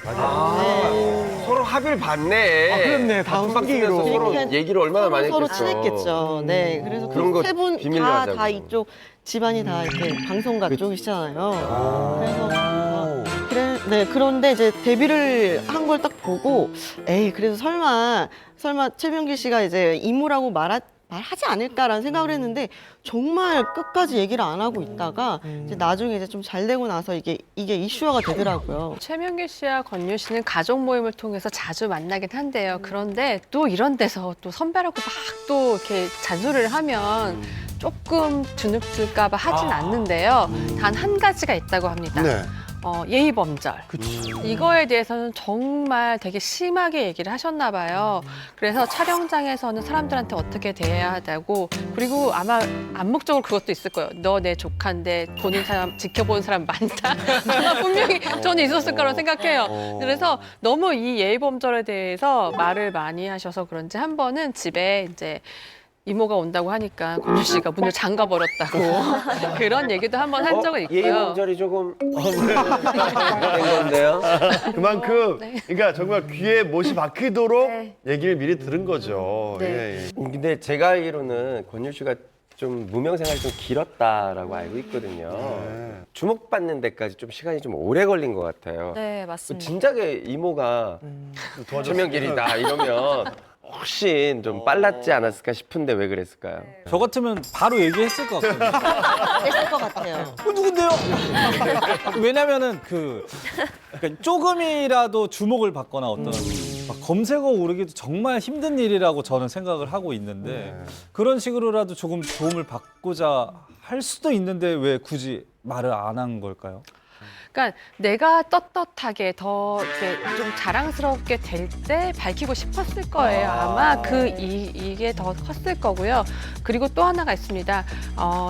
서로 합의를 봤네. 그렇네. 다 방송에서 서로 얘기를 얼마나 많이 서로 했겠어. 친했겠죠. 네, 그래서 그런 거 그 세 분 비밀로 다 하자고. 이쪽 집안이 다 이렇게 방송가 쪽이시잖아요. 그래서 네, 그런데 이제 데뷔를 한 걸 딱 보고 에이 그래서 설마 최명길 씨가 이제 이모라고 말하지 않을까라는 생각을 했는데 정말 끝까지 얘기를 안 하고 있다가 이제 나중에 이제 좀 잘 되고 나서 이게 이슈화가 되더라고요. 최명길 씨와 권율 씨는 가족 모임을 통해서 자주 만나긴 한데요. 그런데 또 이런 데서 또 선배라고 막 또 이렇게 잔소리를 하면 조금 주눅들까 봐 하진 않는데요. 단 한 가지가 있다고 합니다. 네. 예의 범절. 이거에 대해서는 정말 되게 심하게 얘기를 하셨나 봐요. 그래서 촬영장에서는 사람들한테 어떻게 대해야 하고 그리고 아마 암묵적으로 그것도 있을 거예요. 너 내 조카인데 보는 사람, 지켜보는 사람 많다. 분명히 저는 있었을 거라고 생각해요. 그래서 너무 이 예의 범절에 대해서 말을 많이 하셔서 그런지 한 번은 집에 이제 이모가 온다고 하니까 권율 씨가 문을 잠가 버렸다고 그런 얘기도 한 번 한 적은 있고요. 예의 범절이 조금 된 건데요. 그만큼, 네. 그러니까 정말 귀에 못이 박히도록 얘기를 미리 들은 거죠. 네. 예, 예. 근데 제가 알기로는 권율 씨가 좀 무명 생활이 좀 길었다라고 알고 있거든요. 주목받는 데까지 좀 시간이 좀 오래 걸린 것 같아요. 네, 맞습니다. 진작에 이모가 최명길이다 이러면 훨씬 좀 빨랐지 않았을까 싶은데 왜 그랬을까요? 저 같으면 바로 얘기했을 것 같거든요. 됐을 것 같아요. 누군데요? 왜냐면은 그러니까 조금이라도 주목을 받거나 어떤 막 검색어 오르기도 정말 힘든 일이라고 저는 생각을 하고 있는데 그런 식으로라도 조금 도움을 받고자 할 수도 있는데 왜 굳이 말을 안 한 걸까요? 그러니까 내가 떳떳하게 더 이렇게 좀 자랑스럽게 될 때 밝히고 싶었을 거예요. 아마 이게 더 컸을 거고요. 그리고 또 하나가 있습니다.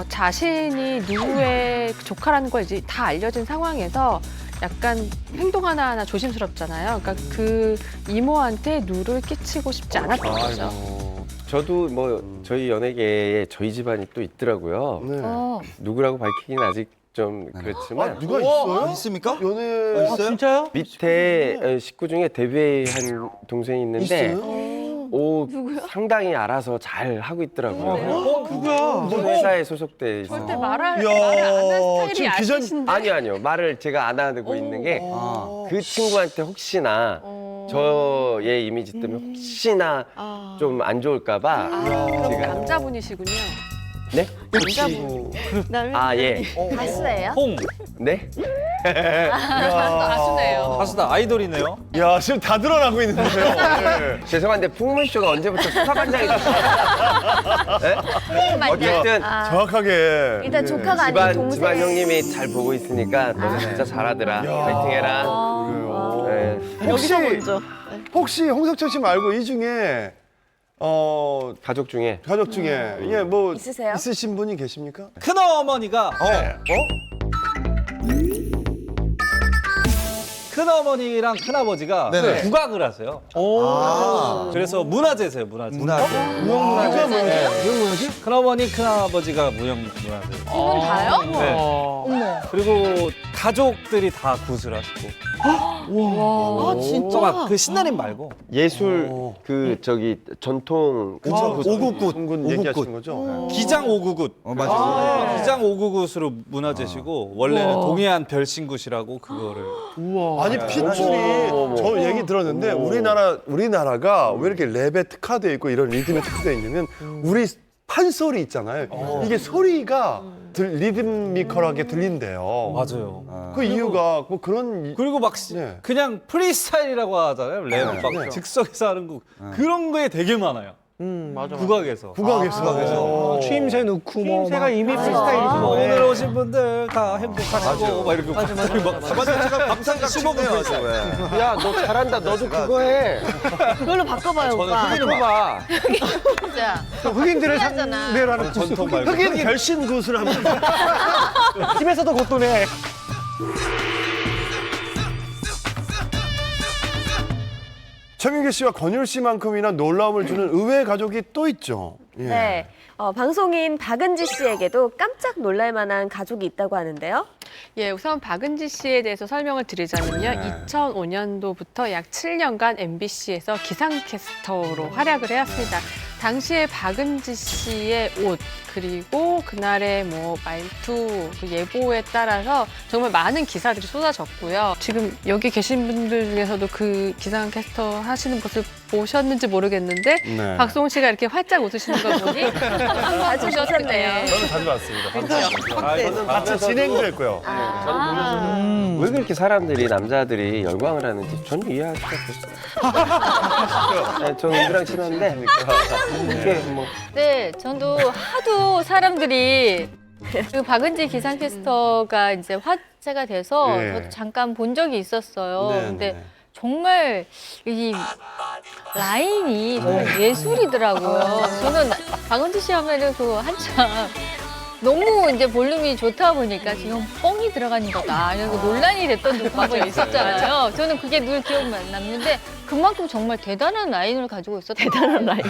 자신이 누구의 조카라는 걸 이제 다 알려진 상황에서 약간 행동 하나하나 조심스럽잖아요. 그러니까 그 이모한테 누를 끼치고 싶지 않았던 거죠. 저도 뭐 저희 연예계에 저희 집안이 또 있더라고요. 누구라고 밝히긴 아직 좀 그렇지만 누가 있어요? 있습니까? 연애 아, 진짜요? 밑에 식구 중에 데뷔한 동생이 있는데 있어요? 상당히 알아서 잘 하고 있더라고요. 누구야? 무슨 회사에 소속돼 있어. 절대 말을 안 이야, 하는 지금 스타일이 기자- 아니신데. 아니요. 말을 제가 안 하고 있는 게 그 친구한테 혹시나 저의 이미지 때문에 혹시나 좀 안 좋을까 봐 그럼 제가 남자분이시군요. 네? 남자분. 아, 예. 가수예요? 홍. 네? 가수네요. 가수다 아이돌이네요. 야, 지금 다 드러나고 있는데요. 네. 죄송한데 풍문쇼가 언제부터 수사반장이 됐어요? 네? 어쨌든 정확하게. 일단 조카가 아닌 동생. 집안 형님이 잘 보고 있으니까 너네 진짜 잘하더라. 파이팅해라. 그래요. 네. 혹시, 여기서 먼저. 혹시 홍석천 씨 말고 이 중에 가족 중에 가족 중에 뭐 있으세요? 있으신 분이 계십니까? 큰어머니가 큰어머니랑 큰아버지가 네네. 국악을 하세요. 그래서 문화재세요, 문화재. 큰어머니, 큰아버지가 무형문화재. 두 분 다요? 네. 그리고 가족들이 다 굿을 하시고. 아, 진짜? 막 그 신나림 말고. 예술 그 저기 전통 오국굿 얘기하시는 거죠? 기장 오구굿. 맞아요. 기장 오구굿으로 문화재시고 원래는 동해안 별신굿이라고 그거를. 아니 핏줄이 저 얘기 들었는데 우리나라가 왜 이렇게 랩에 특화되어 있고 이런 리듬에 특화되어 있냐면 우리 판소리 있잖아요. 이게 소리가 리드미컬하게 들린대요. 맞아요. 그 이유가 뭐 그런 그리고 막 네. 그냥 프리스타일이라고 하잖아요. 랩 막 즉석에서 하는 거 그런 거에 되게 많아요. 맞아. 국악에서. 국악에서 추임새 넣고 추임새가 이미 프리스타일이지 뭐 뭐. 오늘 오신 분들 다 행복하시고 막 이렇게 제가 감상각 치네요. 야, 너 잘한다. 너도 그거 해. 그걸로 바꿔봐요, 오빠. 그거 봐. 진짜. 흑인들을 신기하잖아. 상대로 하는 전통 말고. 흑인 별신 굿을 하면 집에서도 곧도네. 최민규 씨와 권율 씨만큼이나 놀라움을 주는 의외의 가족이 또 있죠. 예. 네. 방송인 박은지 씨에게도 깜짝 놀랄 만한 가족이 있다고 하는데요. 예, 우선 박은지 씨에 대해서 설명을 드리자면요. 2005년도부터 약 7년간 MBC에서 기상캐스터로 활약을 해왔습니다. 당시에 박은지 씨의 옷, 그리고 그날의 뭐 말투, 그 예보에 따라서 정말 많은 기사들이 쏟아졌고요. 지금 여기 계신 분들 중에서도 그 기상캐스터 하시는 모습 보셨는지 모르겠는데 네. 박수홍 씨가 이렇게 활짝 웃으시는 거 보니 자주 보셨겠네요. 저는 자주 봤습니다. 저는 같이 보면서도 진행도 했고요. 저는 보면서도 왜 그렇게 사람들이 남자들이 열광을 하는지 저는 이해할 수가 없었어요. 네, 저는 은주랑 친한데 이게 뭐 네, 저도 하도 사람들이 그 박은지 기상캐스터가 이제 화제가 돼서 네. 저도 잠깐 본 적이 있었어요. 네, 근데 네. 정말 이 라인이 정말 예술이더라고요. 저는 박은지 씨 하면은 그거 한참 너무 이제 볼륨이 좋다 보니까 지금 뻥이 들어가는 거다. 이런 거 논란이 됐던 적이 있었잖아요. 저는 그게 늘 기억만 남는데 그만큼 정말 대단한 라인을 가지고 있었던 대단한 라인.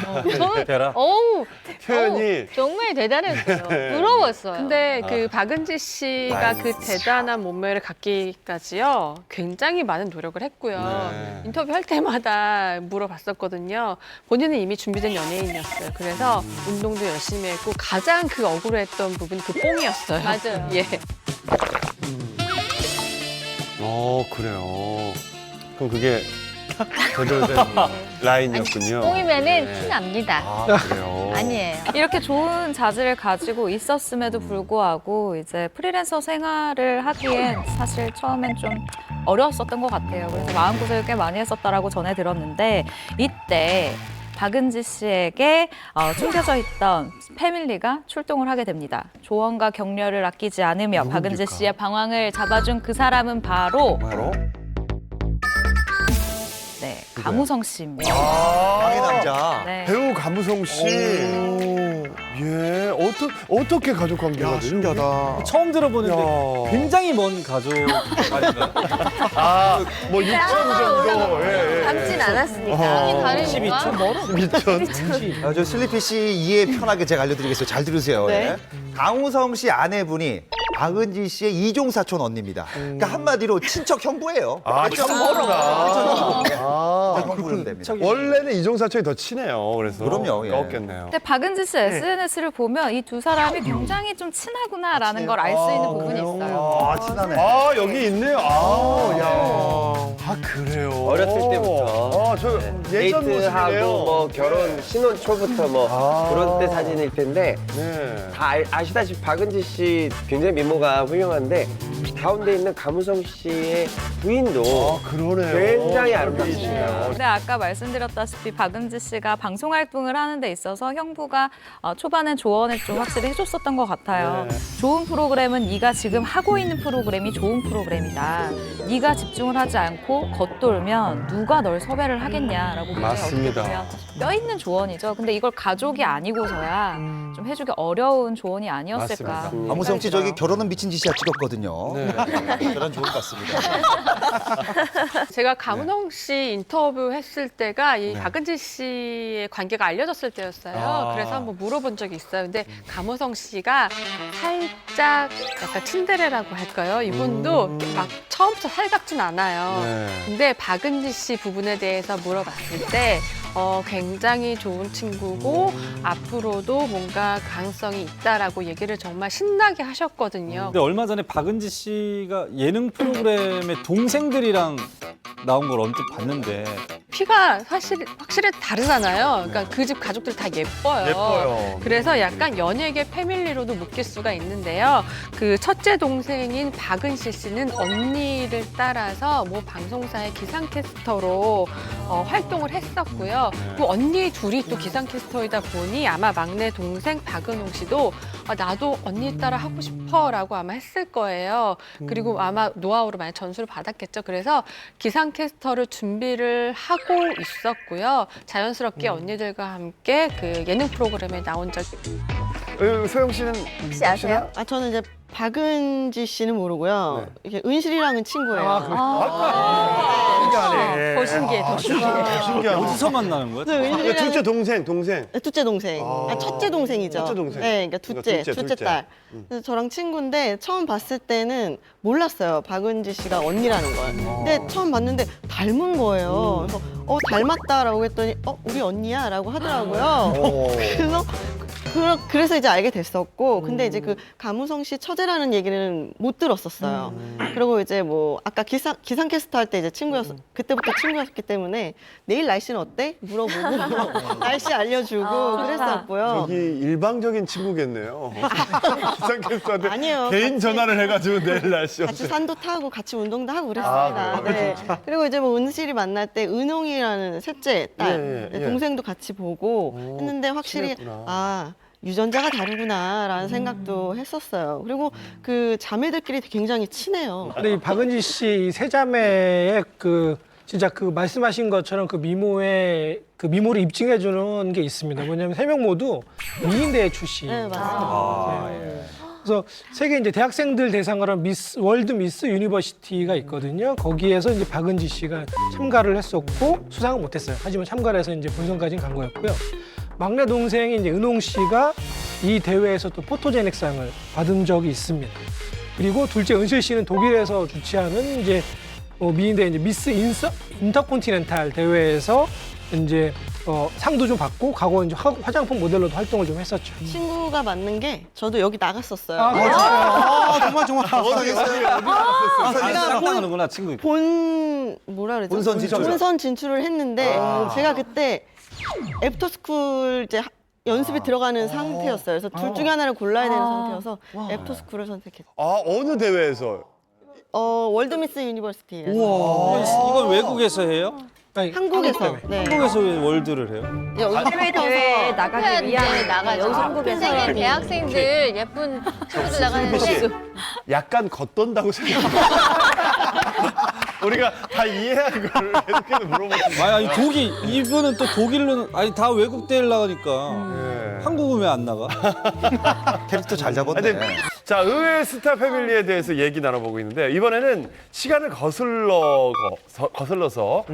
대단하. 어우, 표현이 정말 대단했어요. 부러웠어요. 근데 그 박은지 씨가 그 대단한 몸매를 갖기까지요 굉장히 많은 노력을 했고요. 네. 인터뷰할 때마다 물어봤었거든요. 본인은 이미 준비된 연예인이었어요. 그래서 운동도 열심히 했고 가장 그 억울했던 부분이 그 뽕이었어요. 맞아요. 예. 그래요. 그럼 그게 제대로 된 라인이었군요. 뽕이면은 티 납니다. 그래요. 아니에요. 이렇게 좋은 자질을 가지고 있었음에도 불구하고 이제 프리랜서 생활을 하기엔 사실 처음엔 좀 어려웠었던 것 같아요. 그래서 마음고생을 꽤 많이 했었다라고 전해 들었는데 이때 박은지 씨에게 숨겨져 있던 패밀리가 출동을 하게 됩니다. 조언과 격려를 아끼지 않으며 박은지 씨의 방황을 잡아준 그 사람은 바로 네, 가무성 씨입니다. 방해 남자. 네. 배우 가무성 씨. 예, 어떻게 가족 관계가 돼요? 신기하다. 처음 들어보는데 야. 굉장히 먼 가족 아닌가요? 뭐 6천 정도. 예, 예. 닮진 않았으니까. 다른가? 저 슬리피 씨 이해 편하게 제가 알려드리겠어요. 잘 들으세요. 네. 예. 강우성 씨 아내분이 박은지 씨의 이종 사촌 언니입니다. 그러니까 한마디로 친척 형부예요. 그렇죠? 형 부르면 됩니다. 원래는 이종 사촌이 더 친해요. 그래서 그럼요, 예. 꺾겠네요. 근데 박은지 씨 SNS를 보면 이 두 사람이 굉장히 좀 친하구나라는 걸 알 수 있는 부분이 있어요. 아, 친하네. 여기 있네요. 그래요. 어렸을 때부터 저 예전 데이트하고 모습이네요. 뭐 결혼 신혼 초부터 뭐 그런 때 사진일 텐데 네. 다 아시다시피 박은지 씨 굉장히 미모가 훌륭한데 가운데 있는 가무성 씨의 부인도 그러네요. 굉장히 아름답습니다. 근데 아까 말씀드렸다시피 박은지 씨가 방송 활동을 하는 데 있어서 형부가 초반엔 조언을 좀 확실히 해줬었던 것 같아요. 좋은 프로그램은 네가 지금 하고 있는 프로그램이 좋은 프로그램이다. 네가 집중을 하지 않고 겉돌면 누가 널 섭외를 하겠냐라고 굉장히 맞습니다. 어떻게 보면 뼈 있는 조언이죠. 근데 이걸 가족이 아니고서야 좀 해주기 어려운 조언이 아니었을까. 아무성 씨 저기 결혼은 미친 짓이야 찍었거든요. 저랑 좋은 것 같습니다. 제가 가문홍 씨 인터뷰 했을 때가 이 박은지 씨의 관계가 알려졌을 때였어요. 그래서 한번 물어본 적이 있어요. 근데 가무성 씨가 살짝 약간 츤데레라고 할까요? 이분도 막 처음부터 살갑진 않아요. 근데 박은지 씨 부분에 대해서 물어봤을 때 굉장히 좋은 친구고 앞으로도 뭔가 가능성이 있다라고 얘기를 정말 신나게 하셨거든요. 근데 얼마 전에 박은지 씨가 예능 프로그램에 동생들이랑 나온 걸 언뜻 봤는데 피가 확실히 다르잖아요. 그러니까 그 집 가족들 다 예뻐요. 그래서 약간 연예계 패밀리로도 묶일 수가 있는데요. 그 첫째 동생인 박은실 씨는 언니를 따라서 모 방송사의 기상캐스터로 활동을 했었고요. 그 언니 둘이 또 기상캐스터이다 보니 아마 막내 동생 박은홍 씨도 나도 언니 따라 하고 싶어라고 아마 했을 거예요. 그리고 아마 노하우로 많이 전수를 받았겠죠. 그래서 기상캐스터를 준비를 하고 있었고요. 자연스럽게 언니들과 함께 그 예능 프로그램에 나온 적이. 소영 씨는 혹시 아세요? 저는 이제 박은지 씨는 모르고요. 이게 은실이랑은 친구예요. 신기하네. 더 신기해, 더 신기해. 신기하네. 어디서 만나는 거야? 둘째 동생. 둘째 동생. 첫째 동생이죠. 첫째 동생. 네, 그러니까 둘째 둘째. 딸. 그래서 저랑 친구인데 처음 봤을 때는 몰랐어요. 박은지 씨가 언니라는 걸. 근데 처음 봤는데 닮은 거예요. 그래서 닮았다라고 했더니 우리 언니야? 라고 하더라고요. 그래서 이제 알게 됐었고, 근데 이제 그 가무성 씨 처제라는 얘기는 못 들었었어요. 그리고 이제 뭐 아까 기상캐스터 할 때 이제 그때부터 친구였기 때문에 내일 날씨는 어때? 물어보고 날씨 알려주고 그랬었고요. 저기 일방적인 친구겠네요. 기상캐스터한테 아니에요. 개인 전화를 해가지고 내일 날씨 같이 어때? 산도 타고 같이 운동도 하고 그랬습니다. 네. 그리고 이제 뭐 은실이 만날 때 은홍이라는 셋째 딸 동생도 같이 보고 했는데 확실히 친했구나. 유전자가 다르구나라는 생각도 했었어요. 그리고 그 자매들끼리 굉장히 친해요. 근데 이 박은지 씨 세 자매의 진짜 말씀하신 것처럼 그 미모를 입증해주는 게 있습니다. 뭐냐면 세 명 모두 미인대 출신. 네, 맞습니다. 그래서 세계 이제 대학생들 대상으로 한 월드 미스 유니버시티가 있거든요. 거기에서 이제 박은지 씨가 참가를 했었고 수상은 못했어요. 하지만 참가를 해서 이제 본선까지는 간 거였고요. 막내 동생인 이제 은홍 씨가 이 대회에서 또 포토제닉상을 받은 적이 있습니다. 그리고 둘째 은실 씨는 독일에서 주최하는 이제 미인대 이제 미스 인터콘티넨탈 대회에서 이제 상도 좀 받고 과거 이제 화장품 모델로도 활동을 좀 했었죠. 친구가 맞는 게 저도 여기 나갔었어요. 정말. 제가 상당하는구나 친구. 뭐라 그러죠? 본선 진출을 했는데 제가 그때 애프터스쿨 이제 연습에 들어가는 상태였어요. 그래서 둘 중에 하나를 골라야 되는 상태여서 애프터스쿨을 선택했어요. 어느 대회에서? 월드미스 유니버시티에서. 이건 외국에서 해요? 한국에서. 네. 한국에서 왜 월드를 해요? 해외 대회에 나가기 위한 나가죠. 연습국에서 학생들, 대학생들 예쁜 친구들 나가는데 약간 겉돈다고 생각해요. 우리가 다 이해한 걸 계속해서 물어보시면. 아니 이분은 또 독일로는 다 외국 대회를 나가니까 한국은 왜 안 나가? 캐릭터 잘 잡았네. 자, 의외의 스타 패밀리에 대해서 얘기 나눠보고 있는데 이번에는 시간을 거슬러서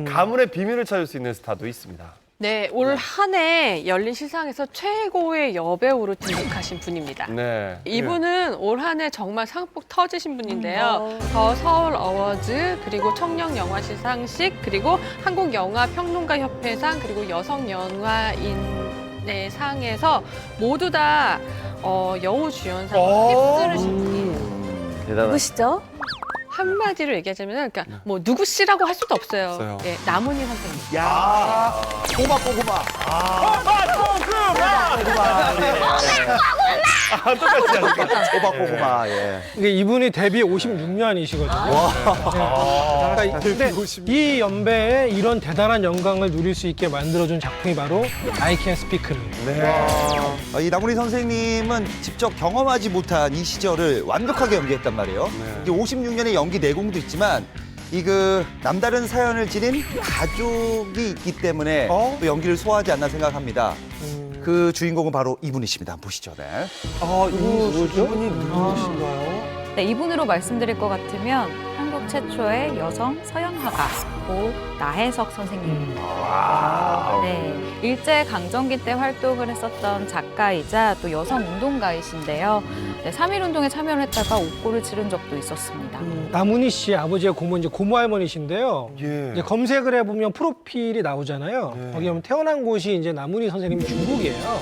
가문의 비밀을 찾을 수 있는 스타도 있습니다. 네, 올 한 해 열린 시상에서 최고의 여배우로 등극하신 분입니다. 네. 이분은 올 한 해 정말 상폭 터지신 분인데요. 더 서울 어워즈, 그리고 청년 영화 시상식, 그리고 한국 영화 평론가 협회상, 그리고 여성 영화인의 상에서 모두 다 여우 주연상을 휩쓸으신 분이에요. 대단하다. 누구시죠? 한마디로 얘기하자면, 그러니까 뭐 누구 씨라고 할 수도 없어요. 예, 남은희 선생님. 고마. 호박고구마. 예. 이게 이분이 데뷔 56년이시거든요. 그러니까 근데 이 연배에 이런 대단한 영광을 누릴 수 있게 만들어준 작품이 바로 I Can Speak입니다. 이 나문희 선생님은 직접 경험하지 못한 이 시절을 완벽하게 연기했단 말이에요. 이제 56년의 연기 내공도 있지만 이 그 남다른 사연을 지닌 가족이 있기 때문에 또 연기를 소화하지 않나 생각합니다. 그 주인공은 바로 이분이십니다. 한번 보시죠. 네. 이분이 누구신가요? 네, 이분으로 말씀드릴 것 같으면 한국 최초의 여성 서양화가 고 나혜석 선생님입니다. 네, 일제 강점기 때 활동을 했었던 작가이자 또 여성 운동가이신데요. 네, 3.1운동에 참여를 했다가 옥고를 치른 적도 있었습니다. 나문희 씨 아버지의 고모 이제 고모 할머니신데요. 예. 이제 검색을 해보면 프로필이 나오잖아요. 거기 보면 태어난 곳이 이제 나문희 선생님이 중국이에요.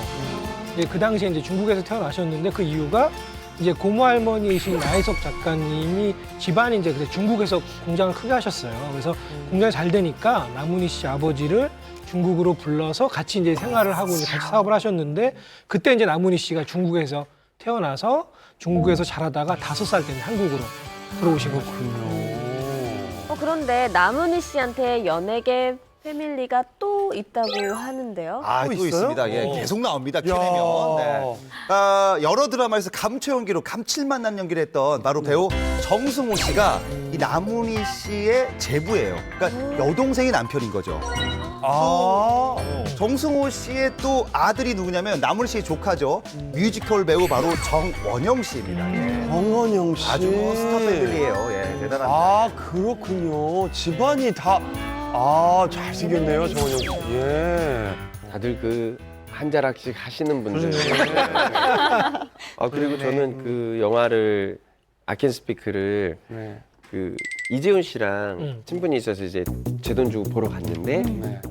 이제 그 당시에 이제 중국에서 태어나셨는데 그 이유가 이제 고모 할머니이신 나혜석 작가님이 집안이 이제 그때 중국에서 공장을 크게 하셨어요. 그래서 공장이 잘 되니까 나문희 씨 아버지를 중국으로 불러서 같이 이제 생활을 하고 이제 같이 사업을 하셨는데 그때 이제 나문희 씨가 중국에서 태어나서 중국에서 자라다가 5살 때 한국으로 들어오신 거군요. 그런데 나문희 씨한테 연예계 패밀리가 또 있다고 하는데요. 또 있습니다. 예, 계속 나옵니다. 캐내면. 네. 여러 드라마에서 감초 연기로 감칠맛 난 연기를 했던 바로 배우 정승호 씨가 이 나문희 씨의 제부예요. 그러니까 여동생이 남편인 거죠. 정승호 씨의 또 아들이 누구냐면 나문희 씨의 조카죠. 뮤지컬 배우 바로 정원영 씨입니다. 정원영 씨. 아주 스타 패밀리예요. 예, 대단합니다. 아, 그렇군요. 집안이 다 잘생겼네요, 정원영 씨. 예. 다들 그 한 자락씩 하시는 분들. 그리고 저는 그 영화를 아켄 스피크를 그 이재훈 씨랑 친분이 있어서 이제 제 돈 주고 보러 갔는데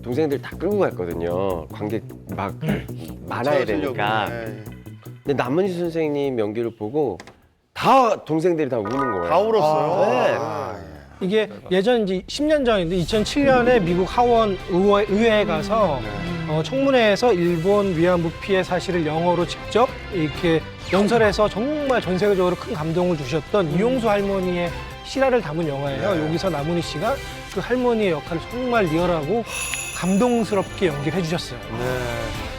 동생들 다 끌고 갔거든요. 관객 막 많아야 되니까. 근데 남은희 선생님 연기를 보고 다 동생들이 다 우는 거예요. 다 울었어요? 네. 이게 예전 이제 10년 전인데 2007년에 미국 하원 의회에 가서 청문회에서 일본 위안부 피해 사실을 영어로 직접 이렇게 연설해서 정말 전 세계적으로 큰 감동을 주셨던 이용수 할머니의 실화를 담은 영화예요. 여기서 나문희 씨가 그 할머니의 역할을 정말 리얼하고 감동스럽게 연기를 해주셨어요.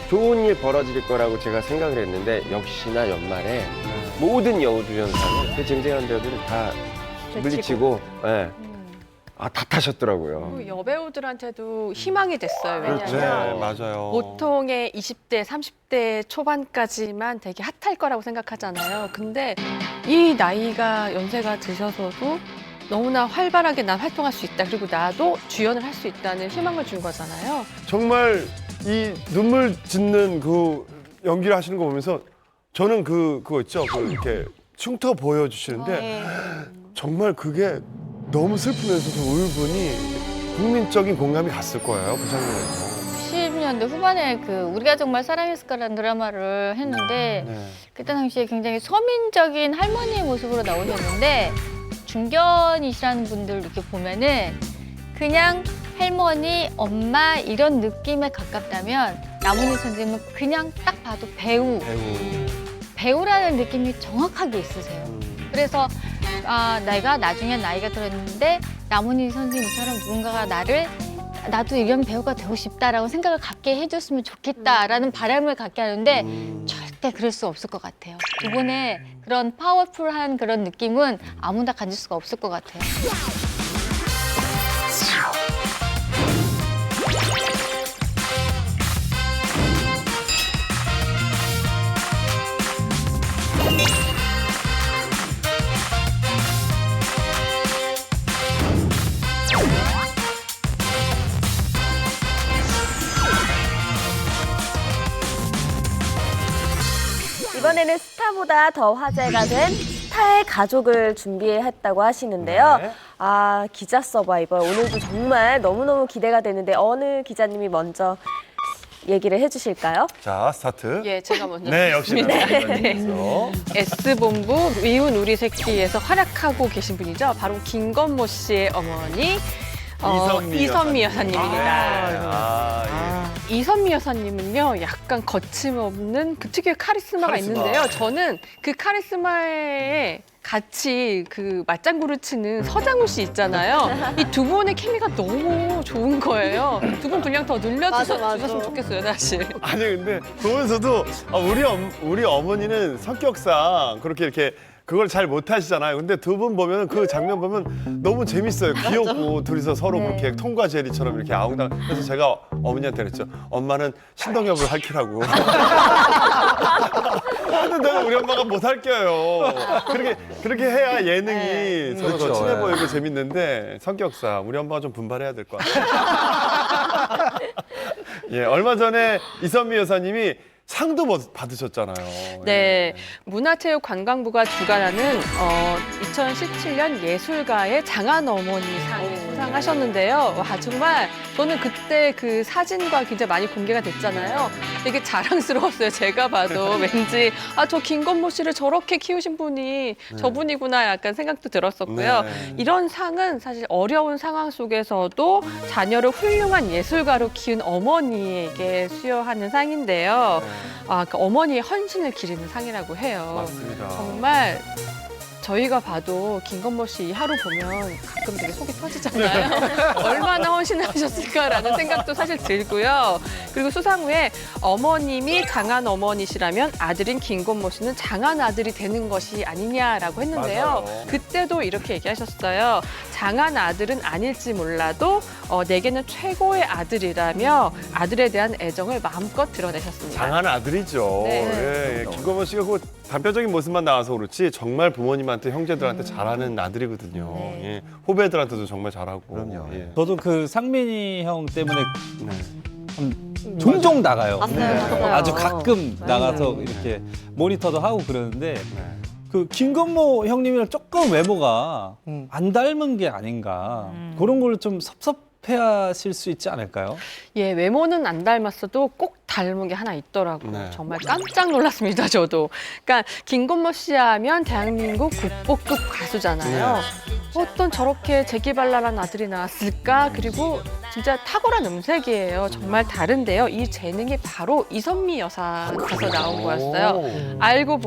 좋은 일 벌어질 거라고 제가 생각을 했는데 역시나 연말에 모든 여우주연상을 그 쟁쟁한 배우들을 다 물리치고 다 타셨더라고요. 그 여배우들한테도 희망이 됐어요. 왜냐하면 네, 맞아요. 보통의 20대, 30대 초반까지만 되게 핫할 거라고 생각하잖아요. 근데 이 나이가 연세가 드셔서도 너무나 활발하게 난 활동할 수 있다. 그리고 나도 주연을 할 수 있다는 희망을 준 거잖아요. 정말 이 눈물 짓는 그 연기를 하시는 거 보면서 저는 그거 있죠. 이렇게 흉터 보여주시는데 정말 그게 너무 슬프면서도 울분이 국민적인 공감이 갔을 거예요. 그 장면에서. 90년대 후반에 그 우리가 정말 사랑했을까라는 드라마를 했는데 그때 당시에 굉장히 서민적인 할머니의 모습으로 나오셨는데 중견이시라는 분들 이렇게 보면은 그냥 할머니, 엄마 이런 느낌에 가깝다면 나문희 선생님은 그냥 딱 봐도 배우라는 느낌이 정확하게 있으세요. 그래서 내가 나중에 나이가 들었는데 나문희 선생님처럼 누군가가 나도 이런 배우가 되고 싶다라고 생각을 갖게 해줬으면 좋겠다라는 바람을 갖게 하는데 절대 그럴 수 없을 것 같아요. 두 분의 그런 파워풀한 그런 느낌은 아무나 가질 수가 없을 것 같아요. 이번에는 스타보다 더 화제가 된 스타의 가족을 준비했다고 하시는데요. 기자 서바이벌 오늘도 정말 너무너무 기대가 되는데 어느 기자님이 먼저 얘기를 해주실까요? 자, 스타트. 예, 제가 먼저. 네, 역시. S본부 미운 우리 새끼에서 활약하고 계신 분이죠. 바로 김건모 씨의 어머니 이선미 여사님입니다. 이선미 여사님은요, 약간 거침없는 그 특유의 카리스마가 있는데요. 저는 그 카리스마에 같이 그 맞장구를 치는 서장훈 씨 있잖아요. 이 두 분의 케미가 너무 좋은 거예요. 두 분 분량 더 늘려주셨으면 좋겠어요, 사실. 아니 근데 보면서도 우리 어머니는 성격상 그렇게 이렇게 그걸 잘 못하시잖아요. 근데 두 분 보면 그 장면 보면 너무 재밌어요. 귀엽고 둘이서 서로 그렇게 톰과 제리처럼 이렇게 아웅다웅. 그래서 제가 어머니한테 그랬죠. 엄마는 신동엽을 할키라고. 근데 내가 우리 엄마가 못 할게요. 그렇게 해야 예능이 서로 더 친해 보이고 재밌는데 성격상 우리 엄마가 좀 분발해야 될 것 같아요. 예, 얼마 전에 이선미 여사님이 상도 받으셨잖아요. 네, 문화체육관광부가 주관하는 2017년 예술가의 장한 어머니상을 수상하셨는데요. 와, 정말 저는 그때 그 사진과 굉장히 많이 공개가 됐잖아요. 되게 자랑스러웠어요. 제가 봐도 왠지 저 김건모 씨를 저렇게 키우신 분이 저분이구나 약간 생각도 들었었고요. 네. 이런 상은 사실 어려운 상황 속에서도 자녀를 훌륭한 예술가로 키운 어머니에게 수여하는 상인데요. 그 어머니의 헌신을 기리는 상이라고 해요. 맞습니다. 정말 저희가 봐도 김건모 씨 하루 보면 가끔 되게 속이 터지잖아요. 얼마나 헌신하셨을까라는 생각도 사실 들고요. 그리고 수상 후에 어머님이 장한 어머니시라면 아들인 김건모 씨는 장한 아들이 되는 것이 아니냐라고 했는데요. 맞아요. 그때도 이렇게 얘기하셨어요. 장한 아들은 아닐지 몰라도 내게는 최고의 아들이라며 아들에 대한 애정을 마음껏 드러내셨습니다. 장한 아들이죠. 네. 예, 김건모 씨가 그 단편적인 모습만 나와서 그렇지 정말 부모님한테 형제들한테 잘하는 아들이거든요. 예, 후배들한테도 정말 잘하고. 그럼요. 예. 저도 그 상민이 형 때문에 네. 종종 나가요. 맞아요. 아주 가끔 나가서 이렇게 모니터도 하고 그러는데 그 김건모 형님이랑 조금 외모가 안 닮은 게 아닌가 그런 걸 좀 섭섭해하실 수 있지 않을까요? 예, 외모는 안 닮았어도 꼭 닮은 게 하나 있더라고요. 네. 정말 깜짝 놀랐습니다, 저도. 그러니까 김건모 씨 하면 대한민국 국보급 가수잖아요. 어떤 저렇게 재기발랄한 아들이 나왔을까? 그리고 진짜 탁월한 음색이에요. 정말 다른데요. 이 재능이 바로 이선미 여사에서 나온 거였어요. 알고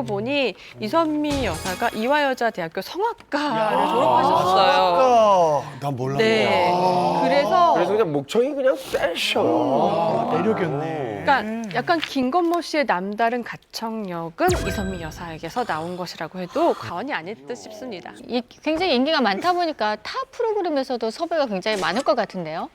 보니 이선미 여사가 이화여자대학교 성악과를 졸업하셨어요. 난 몰랐네. 네. 그래서 그냥 목청이 그냥 세셔. 매력이었네. 그러니까 약간 김건모 씨의 남다른 가창력은 이선미 여사에게서 나온 것이라고 해도 과언이 아닐 듯 싶습니다. 굉장히 인기가 많다 보니까 타 프로그램에서도 섭외가 굉장히 많을 것 같은데요.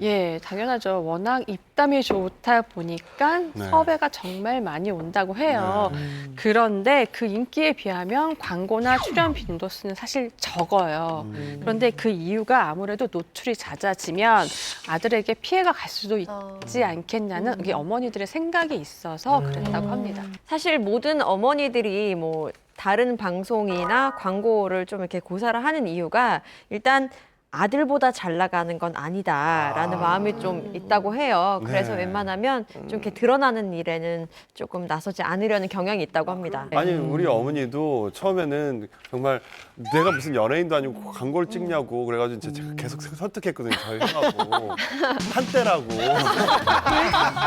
예, 당연하죠. 워낙 입담이 좋다 보니까 네. 섭외가 정말 많이 온다고 해요. 그런데 그 인기에 비하면 광고나 출연 빈도수는 사실 적어요. 그런데 그 이유가 아무래도 노출이 잦아지면 아들에게 피해가 갈 수도 있지 않겠냐는 이게 어머니들의 생각이 있어서 그랬다고 합니다. 사실 모든 어머니들이 뭐 다른 방송이나 광고를 좀 이렇게 고사를 하는 이유가 일단 아들보다 잘 나가는 건 아니다라는 마음이 좀 있다고 해요. 그래서 네. 웬만하면 좀 이렇게 드러나는 일에는 조금 나서지 않으려는 경향이 있다고 합니다. 아니 우리 어머니도 처음에는 정말 내가 무슨 연예인도 아니고 광고를 찍냐고 그래가지고 제가 계속 설득했거든요. 저희 형하고 한때라고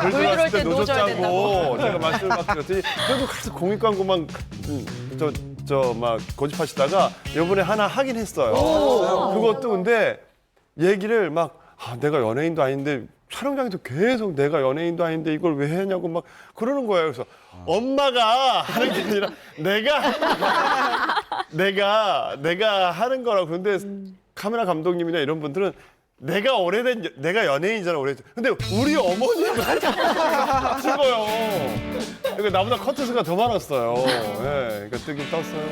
물 들어왔을 때 노젓자고 제가 말씀을 막 드렸더니 그래도 가서 공익 광고만 막 고집하시다가 이번에 하나 하긴 했어요. 그것도 근데 얘기를 막 내가 연예인도 아닌데 촬영장에서 계속 내가 연예인도 아닌데 이걸 왜 했냐고 막 그러는 거예요. 그래서 엄마가 하는 게 아니라 내가 하는 거라고. 그런데 카메라 감독님이나 이런 분들은 내가 연예인이잖아 오래된. 근데 우리 어머니가 찍어요. 그러니까 나보다 커트수가 더 많았어요. 예, 그러니까 뜨긴 떴어요.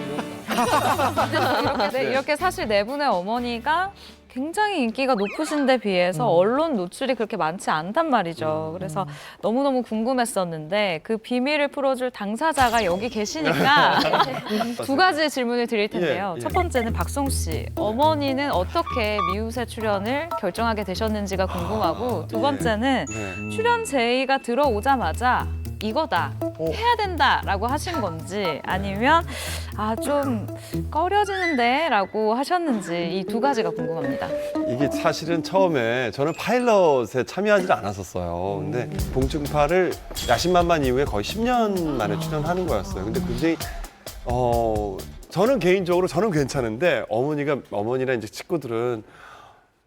이렇게 사실 네 분의 어머니가 굉장히 인기가 높으신데 비해서 언론 노출이 그렇게 많지 않단 말이죠. 그래서 너무너무 궁금했었는데 그 비밀을 풀어줄 당사자가 여기 계시니까 두 가지 질문을 드릴 텐데요. 예. 첫 번째는 박송 씨, 어머니는 어떻게 미우새 출연을 결정하게 되셨는지가 궁금하고 두 번째는 네. 출연 제의가 들어오자마자 이거다. 해야 된다라고 하신 건지 아니면 좀 꺼려지는데라고 하셨는지 이 두 가지가 궁금합니다. 이게 사실은 처음에 저는 파일럿에 참여하지 않았었어요. 근데 봉충파를 야심만만 이후에 거의 10년 만에 출연하는 거였어요. 근데 굉장히 저는 개인적으로 저는 괜찮은데 어머니랑 이제 친구들은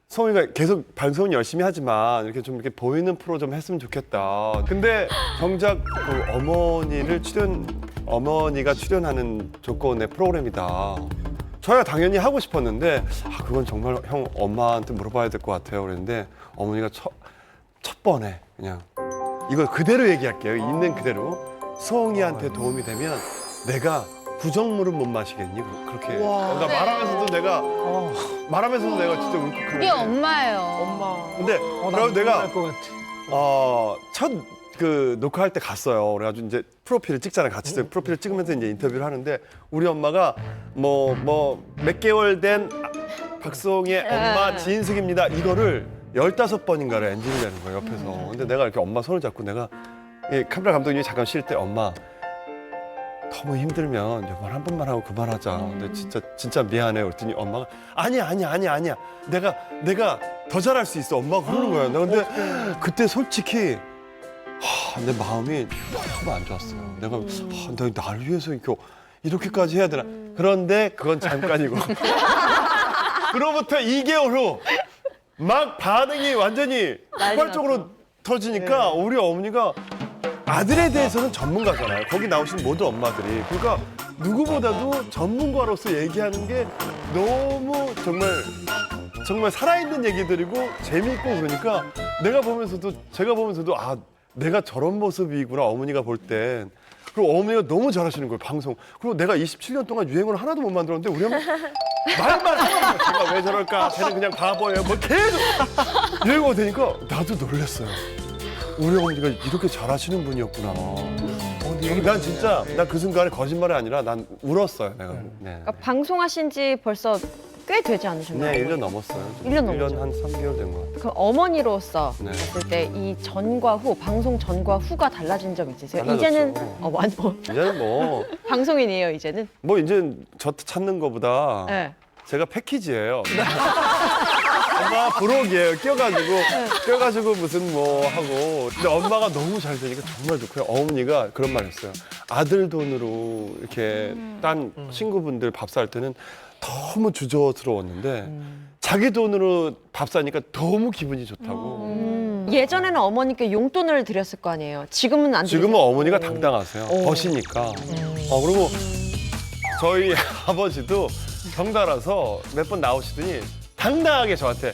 성우가 계속 방송 열심히 하지만 이렇게 좀 이렇게 보이는 프로 좀 했으면 좋겠다. 근데 정작 그 어머니가 출연하는 조건의 프로그램이다. 저야 당연히 하고 싶었는데 그건 정말 형 엄마한테 물어봐야 될 것 같아요. 그랬는데 어머니가 첫 번에 그냥 이걸 그대로 얘기할게요. 있는 그대로 성희한테 도움이 되면 내가 부정물은 못 마시겠니? 그렇게 나 말하면서도 내가 진짜 울컥하는데 그게 엄마예요. 근데 그래서 내가 할것 같아. 첫 그 녹화할 때 갔어요. 그래가지고 이제 프로필을 찍잖아요. 같이 프로필을 찍으면서 이제 인터뷰를 하는데 우리 엄마가 몇 개월 된 박수홍의 엄마 지인숙입니다. 이거를 15번인가를 엔진을 내는 거예요, 옆에서. 근데 내가 이렇게 엄마 손을 잡고 내가 카메라 감독님이 잠깐 쉴 때 엄마 너무 힘들면 이번 한 번만 하고 그만하자. 근데 진짜 미안해. 그랬더니 엄마가 아니야. 내가 더 잘할 수 있어. 엄마가 그러는 거야. 근데 그때 솔직히 내 마음이 너무 안 좋았어요. 내가 나를 위해서 이렇게까지 해야 되나. 그런데 그건 잠깐이고. 그로부터 2개월 후 막 반응이 완전히 폭발적으로 터지니까 우리 어머니가 아들에 대해서는 전문가잖아요. 거기 나오신 모든 엄마들이. 그러니까 누구보다도 전문가로서 얘기하는 게 너무 정말 살아있는 얘기들이고 재미있고 그러니까 제가 보면서도 내가 저런 모습이구나 어머니가 볼 땐. 그리고 어머니가 너무 잘하시는 거예요, 방송. 그리고 내가 27년 동안 유행어를 하나도 못 만들었는데 우리 엄마 말만 하면 제가 왜 저럴까? 쟤는 그냥 바보예요. 계속 유행어 되니까 나도 놀랐어요. 우리 어머니가 이렇게 잘하시는 분이었구나. 난 그 순간에 거짓말이 아니라 난 울었어요, 내가. 네. 그러니까 방송하신 지 벌써 꽤 되지 않으셨나요? 네, 1년 넘었어요. 1년 넘었죠. 1년 한 3개월 된 것 같아요. 그럼 어머니로서 네. 봤을 때 이 전과 후, 방송 전과 후가 달라진 점 있으세요? 달라졌죠. 이제는 이제는 방송인이에요, 이제는? 이제 저 찾는 거보다 네. 제가 패키지예요. 엄마 부록이에요. 껴가지고 무슨 하고. 근데 엄마가 너무 잘 되니까 정말 좋고요. 어머니가 그런 말 했어요. 아들 돈으로 이렇게 딴 친구분들 밥 살 때는 너무 주저스러웠는데 자기 돈으로 밥 사니까 너무 기분이 좋다고. 예전에는 어머니께 용돈을 드렸을 거 아니에요. 지금은 안 드리세요? 지금은 어머니가 당당하세요. 버시니까. 그리고 저희 아버지도 덩달아서 몇 번 나오시더니 당당하게 저한테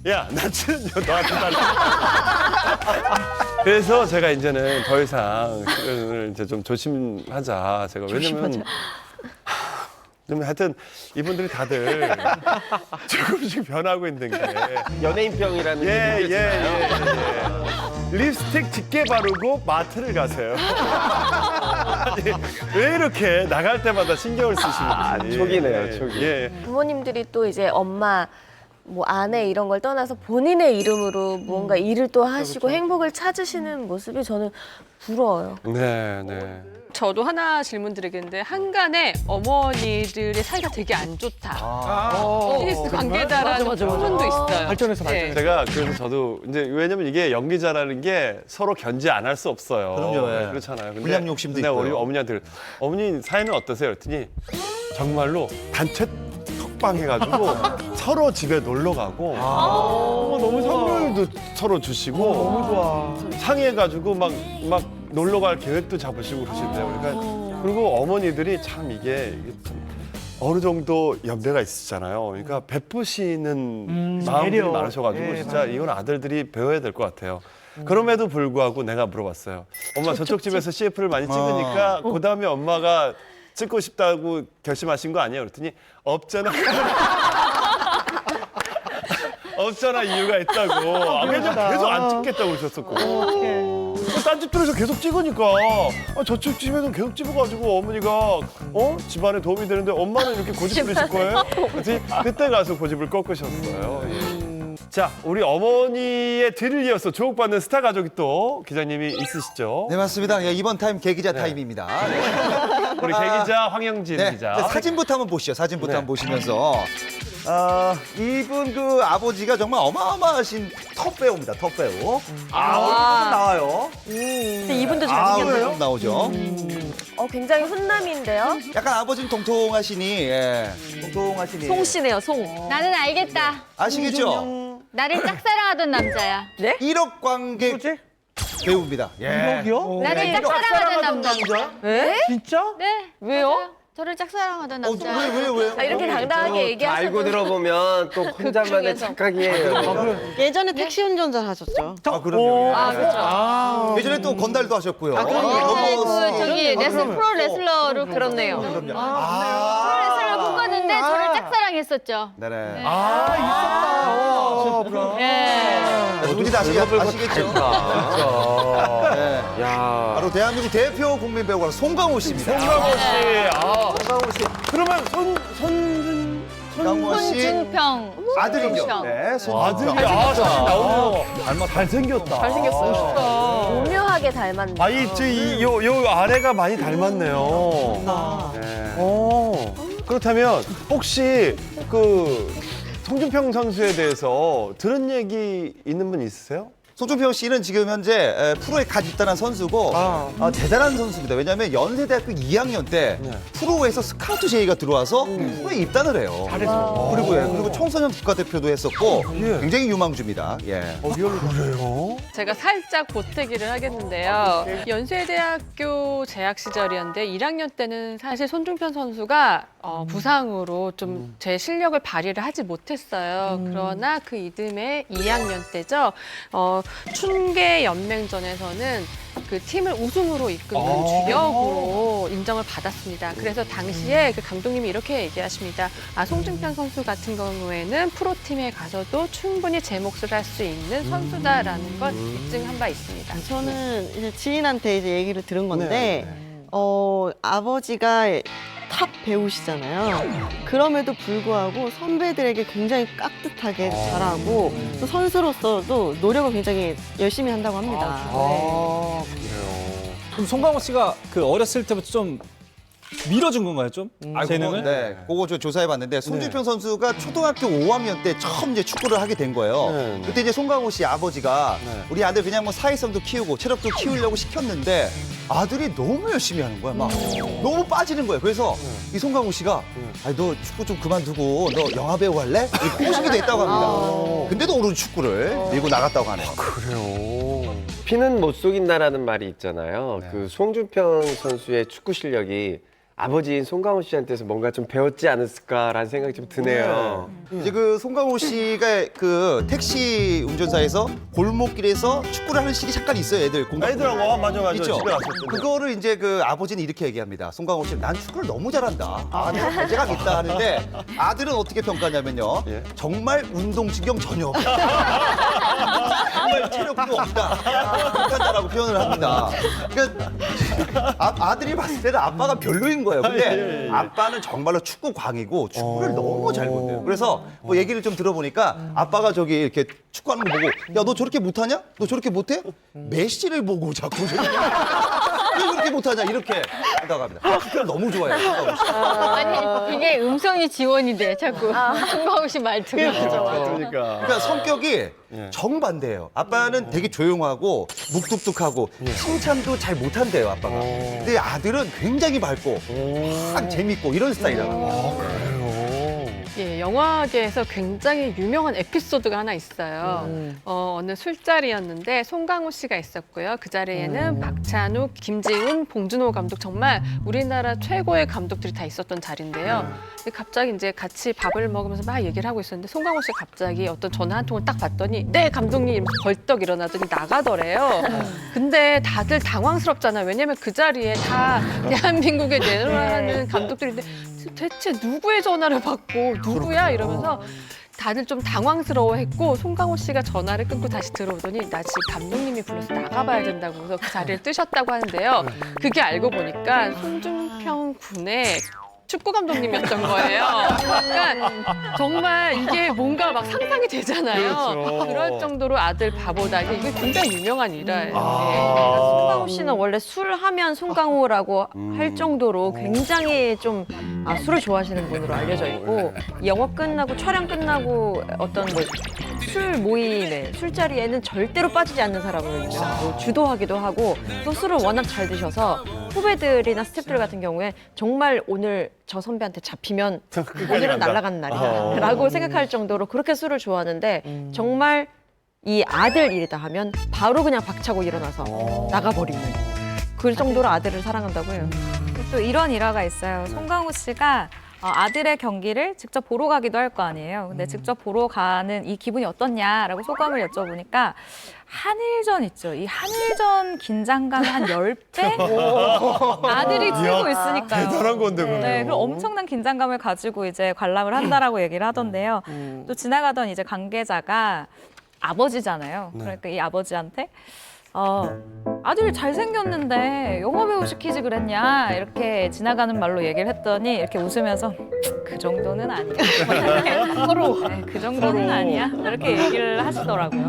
야, 나 출연료 너한테 달라. 그래서 제가 이제는 더 이상 출연을 이제 좀 조심하자. 제가 왜냐면 좀 하여튼 이분들이 다들 조금씩 변하고 있는 게 연예인병이라는 게 느껴지나요? 립스틱 짙게 바르고 마트를 가세요. 아니, 왜 이렇게 나갈 때마다 신경을 쓰시는지. 촉이네요, 촉이. 예. 부모님들이 또 이제 엄마 아내 이런 걸 떠나서 본인의 이름으로 뭔가 일을 또 하시고 행복을 찾으시는 모습이 저는 부러워요. 네, 네. 저도 하나 질문 드리겠는데 한간에 어머니들의 사이가 되게 안 좋다. TBS 관계자라는 소문도 있어요. 발전해서 네. 제가 그래서 저도 이제 왜냐면 이게 연기자라는 게 서로 견제 안 할 수 없어요. 그럼요, 예. 그렇잖아요. 근데 분량 욕심도 내가 우리 있고요. 어머니한테 어머니 사이는 어떠세요? 그랬더니 정말로 단체 톡방 해가지고 서로 집에 놀러 가고 너무 선물도 서로 주시고 너무 좋아. 상의해가지고 막 놀러 갈 계획도 잡으시고 그러시는데요. 그러니까 그리고 어머니들이 참 이게 참 어느 정도 연배가 있으시잖아요. 그러니까 베푸시는 마음들이 배려. 많으셔가지고 네, 진짜 맞아요. 이건 아들들이 배워야 될 것 같아요. 그럼에도 불구하고 내가 물어봤어요. 엄마 저쪽 집에서 CF를 많이 찍으니까 그 다음에 엄마가 찍고 싶다고 결심하신 거 아니에요? 그랬더니 없잖아. 없잖아 이유가 있다고. 그래서 계속 안 찍겠다고 그러셨었고. 딴 집들에서 계속 찍으니까 저쪽 집에서 계속 찍어가지고 어머니가 집안에 도움이 되는데 엄마는 이렇게 고집 부리실 거예요? 그래서 그때 가서 고집을 꺾으셨어요. 예. 자, 우리 어머니의 뒤를 이어서 주목받는 스타 가족이 또 기자님이 있으시죠? 네, 맞습니다. 예, 이번 타임 개기자 타임입니다. 우리 개기자 황영진 네, 기자. 네, 사진부터 한번 보시죠. 사진부터 한번 보시면서 이분 그 아버지가 정말 어마어마하신 톱 배우입니다. 톱 배우. 얼굴 나와요. 근데 이분도 얼굴 잘생겼네요. 좀 나오죠. 굉장히 훈남인데요. 약간 아버지는 통통하시니, 예. 통통하시니. 송씨네요, 송. 나는 알겠다. 아시겠죠? 나를 짝사랑하던 남자야. 1억 관객 배우입니다. 예. 나를 짝사랑하던 남자. 네? 진짜? 네. 왜요? 맞아요. 저를 짝사랑하던 남자. 왜? 자, 이렇게 당당하게 얘기하셔도 알고 들어보면 또 혼자만의 극중에서. 착각이에요. 예전에 택시 운전자 하셨죠. 아, 그럼요. 그렇죠. 예전에 또 건달도 하셨고요. 저기 프로 레슬러로 그렇네요. 프로 레슬러를 꿈꿨는데 저를 짝사랑했었죠. 네네. 누군지 아시겠죠? 네. 야. 바로 대한민국 대표 국민 배우가 송강호 씨입니다. 송강호 씨. 송강호 씨. 그러면 송강호 씨 손준평. 아들이죠. 손준평. 네, 아들이 사진 나오네요. 잘생겼다. 잘생겼어요. 오묘하게 닮았네요. 요 아래가 많이 닮았네요. 그렇다면 혹시 그 송준평 선수에 대해서 들은 얘기 있는 분 있으세요? 송준평 씨는 지금 현재 프로에 갓 입단한 선수고 대단한 선수입니다. 왜냐하면 연세대학교 2학년 때 프로에서 스카우트 제의가 들어와서 프로에 입단을 해요. 잘했어. 그리고 청소년 국가대표도 했었고 굉장히 유망주입니다. 예. 그래요? 제가 살짝 보태기를 하겠는데요. 연세대학교 재학 시절이었는데 1학년 때는 사실 손준평 선수가 부상으로 좀 제 실력을 발휘를 하지 못했어요. 그러나 그 이듬해 2학년 때죠. 춘계 연맹전에서는 그 팀을 우승으로 이끄는 주역으로 인정을 받았습니다. 그래서 당시에 그 감독님이 이렇게 얘기하십니다. 송준평 선수 같은 경우에는 프로팀에 가서도 충분히 제 몫을 할 수 있는 선수다라는 걸 입증한 바 있습니다. 저는 이제 지인한테 이제 얘기를 들은 건데, 아버지가 탑 배우시잖아요. 그럼에도 불구하고 선배들에게 굉장히 깍듯하게 잘하고 또 선수로서도 노력을 굉장히 열심히 한다고 합니다. 그래요. 그럼 송강호 씨가 그 어렸을 때부터 좀 밀어준 건가요, 좀? 재능을? 네, 그거 저 조사해봤는데 송준평 선수가 초등학교 5학년 때 처음 이제 축구를 하게 된 거예요. 그때 이제 송강호 씨 아버지가 우리 아들 그냥 뭐 사회성도 키우고 체력도 키우려고 시켰는데 아들이 너무 열심히 하는 거야. 막 너무 빠지는 거예요. 그래서 이 송강호 씨가 너 축구 좀 그만두고 너 영화 배우 할래? 이렇게 꼬시게 됐다고 합니다. 근데도 오른 축구를 밀고 나갔다고 하네요. 그래요. 피는 못 속인다라는 말이 있잖아요. 그 송준평 선수의 축구 실력이 아버지인 송강호 씨한테서 뭔가 좀 배웠지 않았을까라는 생각이 좀 드네요. 이제 그 송강호 씨가 그 택시 운전사에서 골목길에서 축구를 하는 시기 잠깐 있어요, 애들. 애들하고 맞아. 있죠? 집에 갔을 때. 그거를 이제 그 아버지는 이렇게 얘기합니다. 송강호 씨는 난 축구를 너무 잘한다. 내가 발재감 있다 하는데 아들은 어떻게 평가하냐면요. 정말 운동신경 전혀 없다. 정말 체력도 없다. 평가자라고 표현을 합니다. 그러니까 아들이 봤을 때는 아빠가 별로인 거예요. 근데 아빠는 정말로 축구 광이고 축구를 너무 잘 본대요. 그래서 뭐 얘기를 좀 들어보니까 아빠가 저기 이렇게 축구하는 거 보고 야, 너 저렇게 못하냐? 너 저렇게 못해? 메시를 보고 자꾸 저렇게 왜 그렇게 못하냐? 이렇게 한다고 합니다. 축구를 너무 좋아해요. 아니 이게 음성이 지원이 돼 자꾸 송강호 씨 말투가. 그러니까 성격이 정반대예요. 아빠는 되게 조용하고 묵뚝뚝하고 칭찬도 잘 못한대요, 아빠가. 근데 아들은 굉장히 밝고 막 재밌고 이런 스타일이라고. 예, 영화계에서 굉장히 유명한 에피소드가 하나 있어요. 어느 술자리였는데 송강호 씨가 있었고요. 그 자리에는 박찬욱, 김지훈, 봉준호 감독 정말 우리나라 최고의 감독들이 다 있었던 자리인데요. 갑자기 이제 같이 밥을 먹으면서 막 얘기를 하고 있었는데 송강호 씨가 갑자기 어떤 전화 한 통을 딱 받더니 네 감독님 이러면서 벌떡 일어나더니 나가더래요. 근데 다들 당황스럽잖아요. 왜냐면 그 자리에 다 대한민국에 내놓으라는 감독들인데 대체 누구의 전화를 받고 누구야 이러면서 다들 좀 당황스러워했고 송강호 씨가 전화를 끊고 다시 들어오더니 나 지금 감독님이 불러서 나가봐야 된다고 해서 그 자리를 뜨셨다고 하는데요. 그게 알고 보니까 손준평 군의 축구 감독님이었던 거예요. 그러니까 정말 이게 뭔가 막 상상이 되잖아요. 그렇죠. 그럴 정도로 아들 바보다. 이게 굉장히 유명한 일화예요. 송강호 씨는 원래 술 하면 송강호라고 할 정도로 굉장히 좀 술을 좋아하시는 분으로 알려져 있고 영화 끝나고 촬영 끝나고 어떤 뭐 술 모임에 술자리에는 절대로 빠지지 않는 사람으로 유명하고 주도하기도 하고 또 술을 워낙 잘 드셔서 후배들이나 스태프들 같은 경우에 정말 오늘 저 선배한테 잡히면 오늘은 날아가는 날이다 라고 생각할 정도로 그렇게 술을 좋아하는데 정말 이 아들 일이다 하면 바로 그냥 박차고 일어나서 나가버리는 그 정도로 아들을 사랑한다고 해요. 또 이런 일화가 있어요. 송강호 씨가 아들의 경기를 직접 보러 가기도 할 거 아니에요. 근데 직접 보러 가는 이 기분이 어떻냐라고 소감을 여쭤보니까 한일전 있죠. 이 한일전 긴장감 한 10배? 아들이 치고 있으니까요. 대단한 건데, 그래요. 네, 그럼 엄청난 긴장감을 가지고 이제 관람을 한다라고 얘기를 하던데요. 또 지나가던 이제 관계자가 아버지잖아요. 그러니까 이 아버지한테 아들이 잘생겼는데 영화배우 시키지 그랬냐 이렇게 지나가는 말로 얘기를 했더니 이렇게 웃으면서 그 정도는 아니야. 서로 그 정도는 아니야. 이렇게 얘기를 하시더라고요.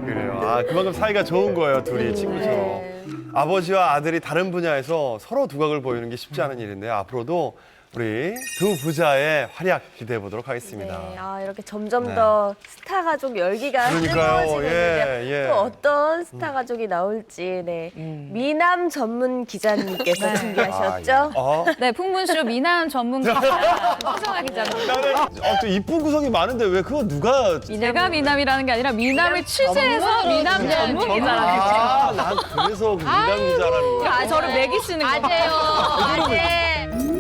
그래요. 그만큼 사이가 좋은 거예요, 둘이 친구처럼. 아버지와 아들이 다른 분야에서 서로 두각을 보이는 게 쉽지 않은 일인데 앞으로도 우리 두 부자의 활약 기대해 보도록 하겠습니다. 네, 이렇게 점점 더 스타 가족 열기가 그러니까요. 뜨거워지고 있는데 예. 또 어떤 스타 가족이 나올지 미남 전문 기자님께서 준비하셨죠? 네, 풍문쇼 미남 전문 기자 허정아 기자님. 나는 또 이쁜 구석이 많은데 왜 그거 누가 내가 미남이라는 게 아니라 미남을 취재해서 미남 전문 기자라는 난 그래서 그 미남 기자라는 거야. 저를 매기시는 거예요. 아재요.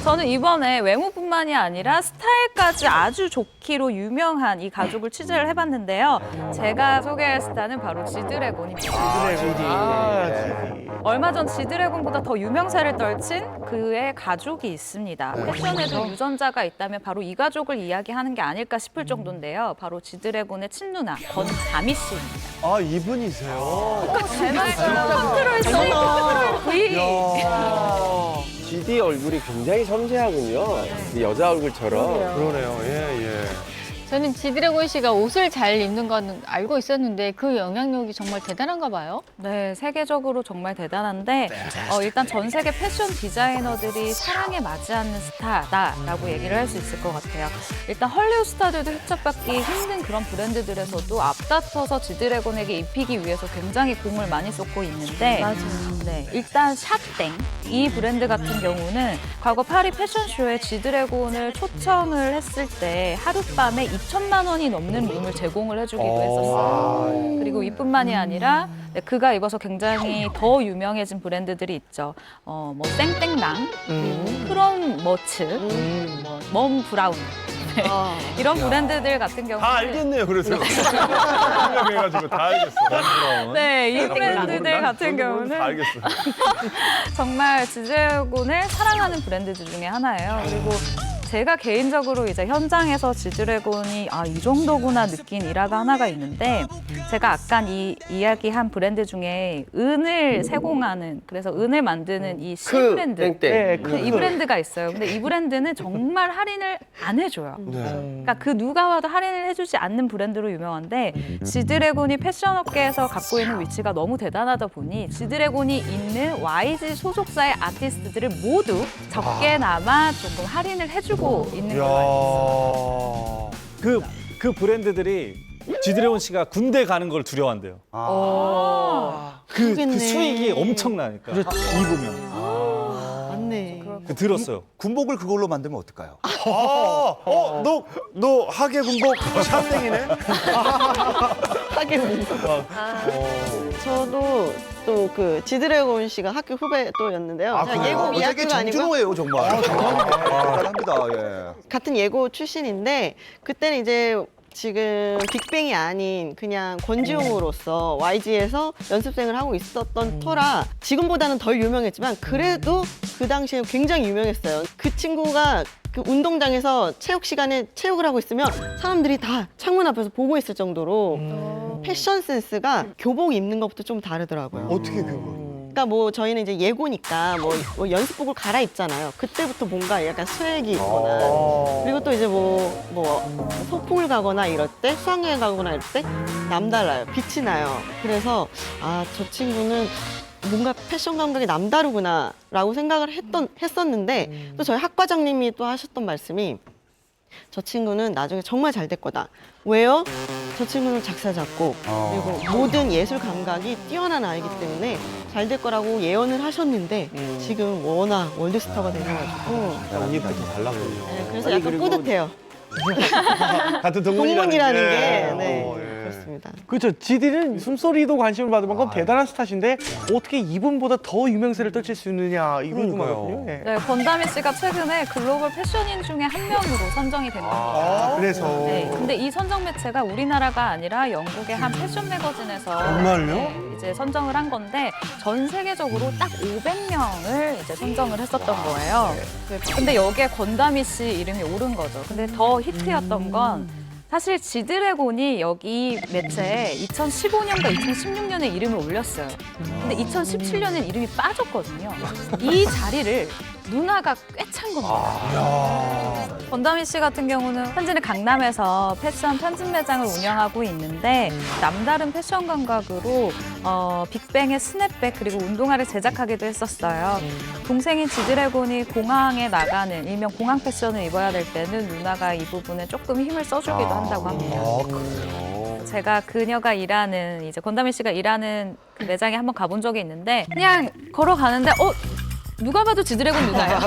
저는 이번에 외모뿐만이 아니라 스타일까지 아주 좋기로 유명한 이 가족을 취재를 해봤는데요. 제가 소개할 스타는 바로 지드래곤입니다. 얼마 전 지드래곤보다 더 유명세를 떨친 그의 가족이 있습니다. 패션에도 유전자가 있다면 바로 이 가족을 이야기하는 게 아닐까 싶을 정도인데요. 바로 지드래곤의 친누나 권다미 씨입니다. 이분이세요? 잘 맞아요. 컨트롤 C, 컨트롤 V. GD 얼굴이 굉장히 섬세하군요. 이 여자 얼굴처럼. 그러네요. 예. 저는 지드래곤 씨가 옷을 잘 입는 건 알고 있었는데 그 영향력이 정말 대단한가 봐요. 네, 세계적으로 정말 대단한데 일단 전 세계 패션 디자이너들이 사랑에 맞지 않는 스타다라고 얘기를 할 수 있을 것 같아요. 일단 헐리우드 스타들도 흡착받기 힘든 그런 브랜드들에서도 앞다퉈서 지드래곤에게 입히기 위해서 굉장히 공을 많이 쏟고 있는데 네, 일단 샤땡 이 브랜드 같은 경우는 과거 파리 패션쇼에 지드래곤을 초청을 했을 때 하룻밤에 2천만 원이 넘는 룸을 제공을 해주기도 했었어요. 그리고 이뿐만이 아니라 그가 입어서 굉장히 더 유명해진 브랜드들이 있죠. 뭐 땡땡랑, 크롬 머츠, 멈 브라운. 네. 이런 브랜드들 같은 경우는 다 알겠네요. 그래서 생각해가지고 다 알겠어. 네, 이 브랜드들 같은 경우는 다 알겠어. 정말 지드래곤을 사랑하는 브랜드들 중에 하나예요. 그리고 제가 개인적으로 이제 현장에서 지드래곤이 이 정도구나 느낀 일화가 하나가 있는데 제가 아까 이야기한 브랜드 중에 은을 세공하는 그래서 은을 만드는 이 C 브랜드 이 브랜드가 있어요. 근데 이 브랜드는 정말 할인을 안 해줘요. 그러니까 그 누가 와도 할인을 해주지 않는 브랜드로 유명한데 지드래곤이 패션업계에서 갖고 있는 위치가 너무 대단하다 보니 지드래곤이 있는 YG 소속사의 아티스트들을 모두 적게나마 조금 할인을 해주고 있는 걸로 알고 있어요. 그 브랜드들이 지드래곤 씨가 군대 가는 걸 두려워한대요. 그 수익이 엄청나니까. 입으면. 맞네. 들었어요. 군복을 그걸로 만들면 어떨까요? 너 하계 군복 샤땡이네? 하게 저도 또 그 지드래곤 씨가 학교 후배 또였는데요. 제가 예고 되게 미학교가 아니고 정중해요, 정말. 대단합니다. 예. 같은 예고 출신인데 그때는 이제 지금 빅뱅이 아닌 그냥 권지용으로서 YG에서 연습생을 하고 있었던 터라 지금보다는 덜 유명했지만 그래도 그 당시에 굉장히 유명했어요. 그 친구가 그 운동장에서 체육 시간에 체육을 하고 있으면 사람들이 다 창문 앞에서 보고 있을 정도로 패션 센스가 교복 입는 것부터 좀 다르더라고요. 어떻게 그거? 그러니까 뭐 저희는 이제 예고니까 뭐 연습복을 갈아입잖아요. 그때부터 뭔가 약간 스웩이 있거나 그리고 또 이제 뭐 소풍을 가거나 이럴 때 수학여행 가거나 이럴 때 남달라요. 빛이 나요. 그래서 아, 저 친구는 뭔가 패션 감각이 남다르구나라고 생각을 했었는데 또 저희 학과장님이 또 하셨던 말씀이 저 친구는 나중에 정말 잘 될 거다. 왜요? 저 친구는 작사, 작곡, 그리고 모든 예술 감각이 뛰어난 아이기 때문에 잘 될 거라고 예언을 하셨는데 지금 워낙 월드스타가 되셔가지고 이부터 달랐군요. 네, 그래서 약간 뿌듯해요. 같은 동문이라는 게 예. 네, 예. 그렇습니다. 그렇죠. 지디는 숨소리도 관심을 받을 만큼 대단한 스타신데 어떻게 이분보다 더 유명세를 떨칠 수 있느냐 이거 궁금하거든요. 예. 네, 권다미 씨가 최근에 글로벌 패션인 중에 한 명으로 선정이 된 겁니다. 그래서 네, 근데 이 선정 매체가 우리나라가 아니라 영국의 한 패션 매거진에서 정말요? 네, 이제 선정을 한 건데 전 세계적으로 딱 500명을 이제 선정을 했었던 거예요. 근데 여기에 권다미 씨 이름이 오른 거죠. 근데 더 히트였던 건 사실 지드래곤이 여기 매체에 2015년과 2016년에 이름을 올렸어요. 근데 2017년엔 이름이 빠졌거든요. 이 자리를 누나가 꿰찬 겁니다. 권다미 씨 같은 경우는 현재는 강남에서 패션 편집 매장을 운영하고 있는데 남다른 패션 감각으로 빅뱅의 스냅백 그리고 운동화를 제작하기도 했었어요. 동생인 지드래곤이 공항에 나가는 일명 공항 패션을 입어야 될 때는 누나가 이 부분에 조금 힘을 써주기도 한다고 합니다. 그래요? 제가 그녀가 일하는 이제 권다미 씨가 일하는 그 매장에 한번 가본 적이 있는데 그냥 걸어가는데 누가 봐도 지드래곤 누나예요.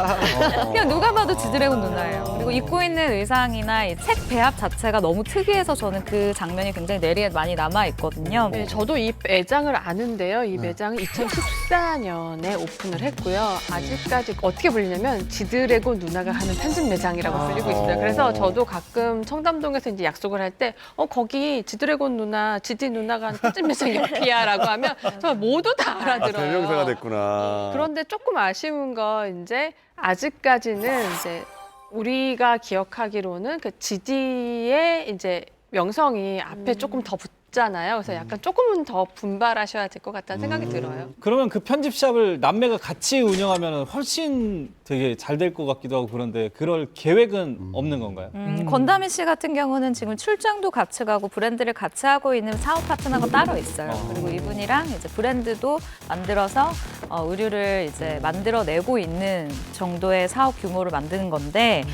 그냥 누가 봐도 지드래곤 누나예요. 그리고 입고 있는 의상이나 이 책 배합 자체가 너무 특이해서 저는 그 장면이 굉장히 뇌리에 많이 남아있거든요. 네, 저도 이 매장을 아는데요. 이 매장은 2014년에 오픈을 했고요. 아직까지 어떻게 불리냐면 지드래곤 누나가 하는 편집 매장이라고 불리고 있어요. 그래서 저도 가끔 청담동에서 이제 약속을 할 때 거기 지드래곤 누나, 지디 누나가 하는 편집 매장 옆이야라고 하면 정말 모두 다 알아들어요. 대명사가 됐구나. 그런데 조금 아쉬운 건 이제 아직까지는 이제 우리가 기억하기로는 그 지디의 이제 명성이 앞에 조금 더 붙잖아요. 그래서 약간 조금은 더 분발하셔야 될 것 같다는 생각이 들어요. 그러면 그 편집샵을 남매가 같이 운영하면 훨씬 되게 잘 될 것 같기도 하고 그런데 그럴 계획은 없는 건가요? 권다미 씨 같은 경우는 지금 출장도 같이 가고 브랜드를 같이 하고 있는 사업 파트너가 따로 있어요. 그리고 이분이랑 이제 브랜드도 만들어서 의류를 이제 만들어내고 있는 정도의 사업 규모를 만드는 건데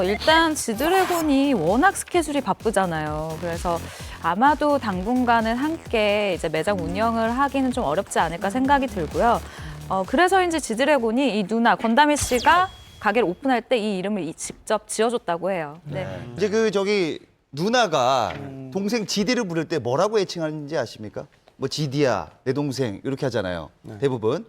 일단 지드래곤이 워낙 스케줄이 바쁘잖아요. 그래서 아마도 당분간은 함께 이제 매장 운영을 하기는 좀 어렵지 않을까 생각이 들고요. 그래서인지 지드래곤이 이 누나 권다미 씨가 가게를 오픈할 때 이 이름을 직접 지어줬다고 해요. 네. 이제 저기 누나가 동생 지디를 부를 때 뭐라고 애칭하는지 아십니까? 뭐 지디야, 내 동생 이렇게 하잖아요. 대부분.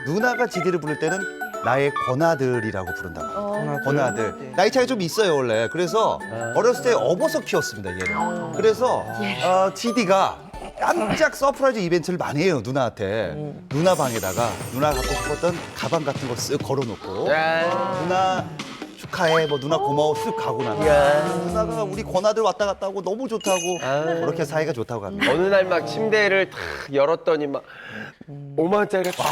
누나가 지디를 부를 때는 나의 권아들이라고 부른다고. 권아들. 나이 차이 좀 있어요 원래. 그래서 어렸을 때 업어서 키웠습니다 얘를. 그래서 지디가 깜짝 서프라이즈 이벤트를 많이 해요 누나한테. 누나 방에다가 누나 갖고 싶었던 가방 같은 거 쓱 걸어놓고 누나 축하해, 뭐 누나 고마워 쓱 가고 나면 누나가 우리 권아들 왔다 갔다 하고 너무 좋다고 그렇게 사이가 좋다고 합니다. 어느 날 막 침대를 탁 열었더니 막 5만 원짜리가 쫙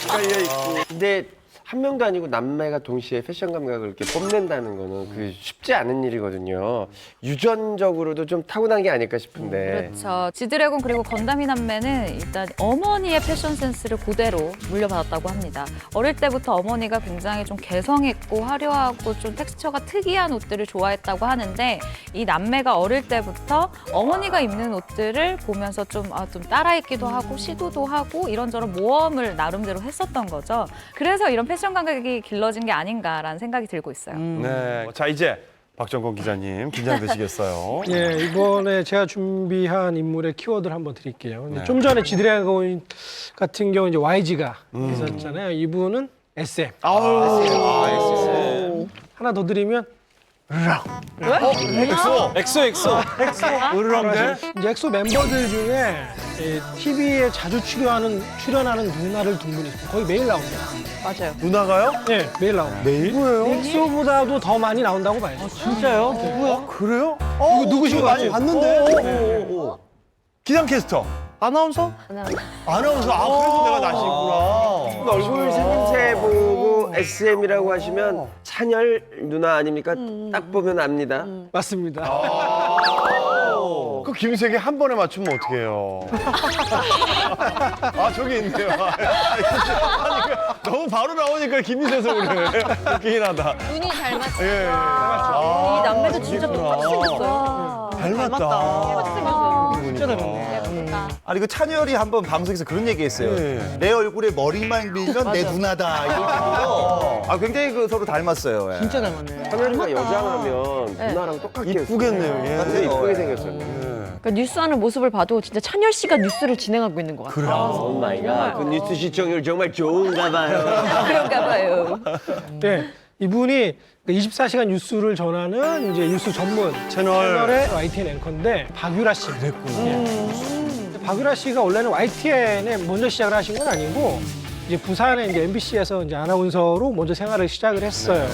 깔려 있고. 근데 한 명도 아니고 남매가 동시에 패션 감각을 이렇게 뽐낸다는 거는 그 쉽지 않은 일이거든요. 유전적으로도 좀 타고난 게 아닐까 싶은데. 그렇죠. 지드래곤 그리고 건다미 남매는 일단 어머니의 패션 센스를 그대로 물려받았다고 합니다. 어릴 때부터 어머니가 굉장히 좀 개성 있고 화려하고 좀 텍스처가 특이한 옷들을 좋아했다고 하는데 이 남매가 어릴 때부터 어머니가 입는 옷들을 보면서 좀 따라 입기도 하고 시도도 하고 이런저런 모험을 나름대로 했었던 거죠. 그래서 이런 패션 감각이 길러진 게 아닌가라는 생각이 들고 있어요. 네. 자 이제 박정권 기자님 긴장되시겠어요? 예, 이번에 제가 준비한 인물의 키워드를 한번 드릴게요. 네. 좀 전에 지드래곤 같은 경우 이제 YG가 있었잖아요. 이분은 SM. SM. 하나 더 드리면 엑소. 으르렁데 이제 엑소 멤버들 중에 TV에 자주 출연하는 누나를 둔 분이 있어요. 거의 매일 나옵니다. 맞아요. 누나가요? 네, 매일 나옵니다. 매일? 왜요? 엑소보다도 더 많이 나온다고 봐야죠. 진짜요? 누구야? 그래요? 이거 누구신 것 많이 같아요? 봤는데. 기상캐스터. 아나운서? 아나운서 그래서 내가 낯이 있구나. 얼굴 생김새 보고 SM이라고 하시면 찬열 누나 아닙니까? 딱 보면 압니다. 맞습니다. 그 김색이 한 번에 맞추면 어떡해요. 아, 저기 있네요. 아니, 너무 바로 나오니까 김희세서 그래. 웃기긴 하다. 눈이 잘 맞죠. 예. 이 남매도 진짜 똑같이 생겼어요. 닮았다. 진짜 닮았네. 아니 그 찬열이 한번 방송에서 그런 얘기했어요. 네. 내 얼굴에 머리만 밀면 내 누나다. 이런 식으로. 아 굉장히 그 서로 닮았어요. 예. 진짜 닮았네. 찬열이가 여장하면 누나랑 똑같게 이쁘겠네요. 예. 근데 이쁘게 생겼어요. 그러니까 뉴스하는 모습을 봐도 진짜 찬열 씨가 뉴스를 진행하고 있는 것 같아요. 오 마이 갓. 그 뉴스 시청률 정말 좋은가 봐요. 그런가 봐요. 네, 이분이 24시간 뉴스를 전하는 이제 뉴스 전문 채널. 채널의 YTN 앵커인데 박유라 씨. 그랬군요. 박유라 씨가 원래는 YTN에 먼저 시작을 하신 건 아니고 이제 부산에 이제 MBC에서 이제 아나운서로 먼저 생활을 시작을 했어요.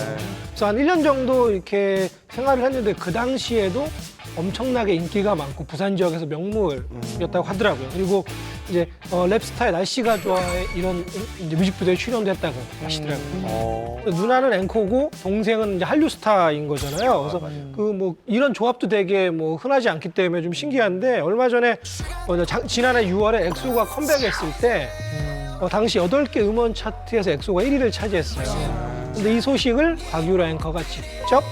그래서 한 1년 정도 이렇게 생활을 했는데 그 당시에도 엄청나게 인기가 많고 부산 지역에서 명물이었다고 하더라고요. 그리고 이제 랩스타의 날씨가 좋아해 이런 이제 뮤직비디오에 출연도 했다고 하시더라고요. 누나는 앵커고 동생은 이제 한류 스타인 거잖아요. 그래서 그 뭐 이런 조합도 되게 뭐 흔하지 않기 때문에 좀 신기한데 얼마 전에 지난해 6월에 엑소가 컴백했을 때 당시 8개 음원 차트에서 엑소가 1위를 차지했어요. 근데 이 소식을 박유라 앵커가 직접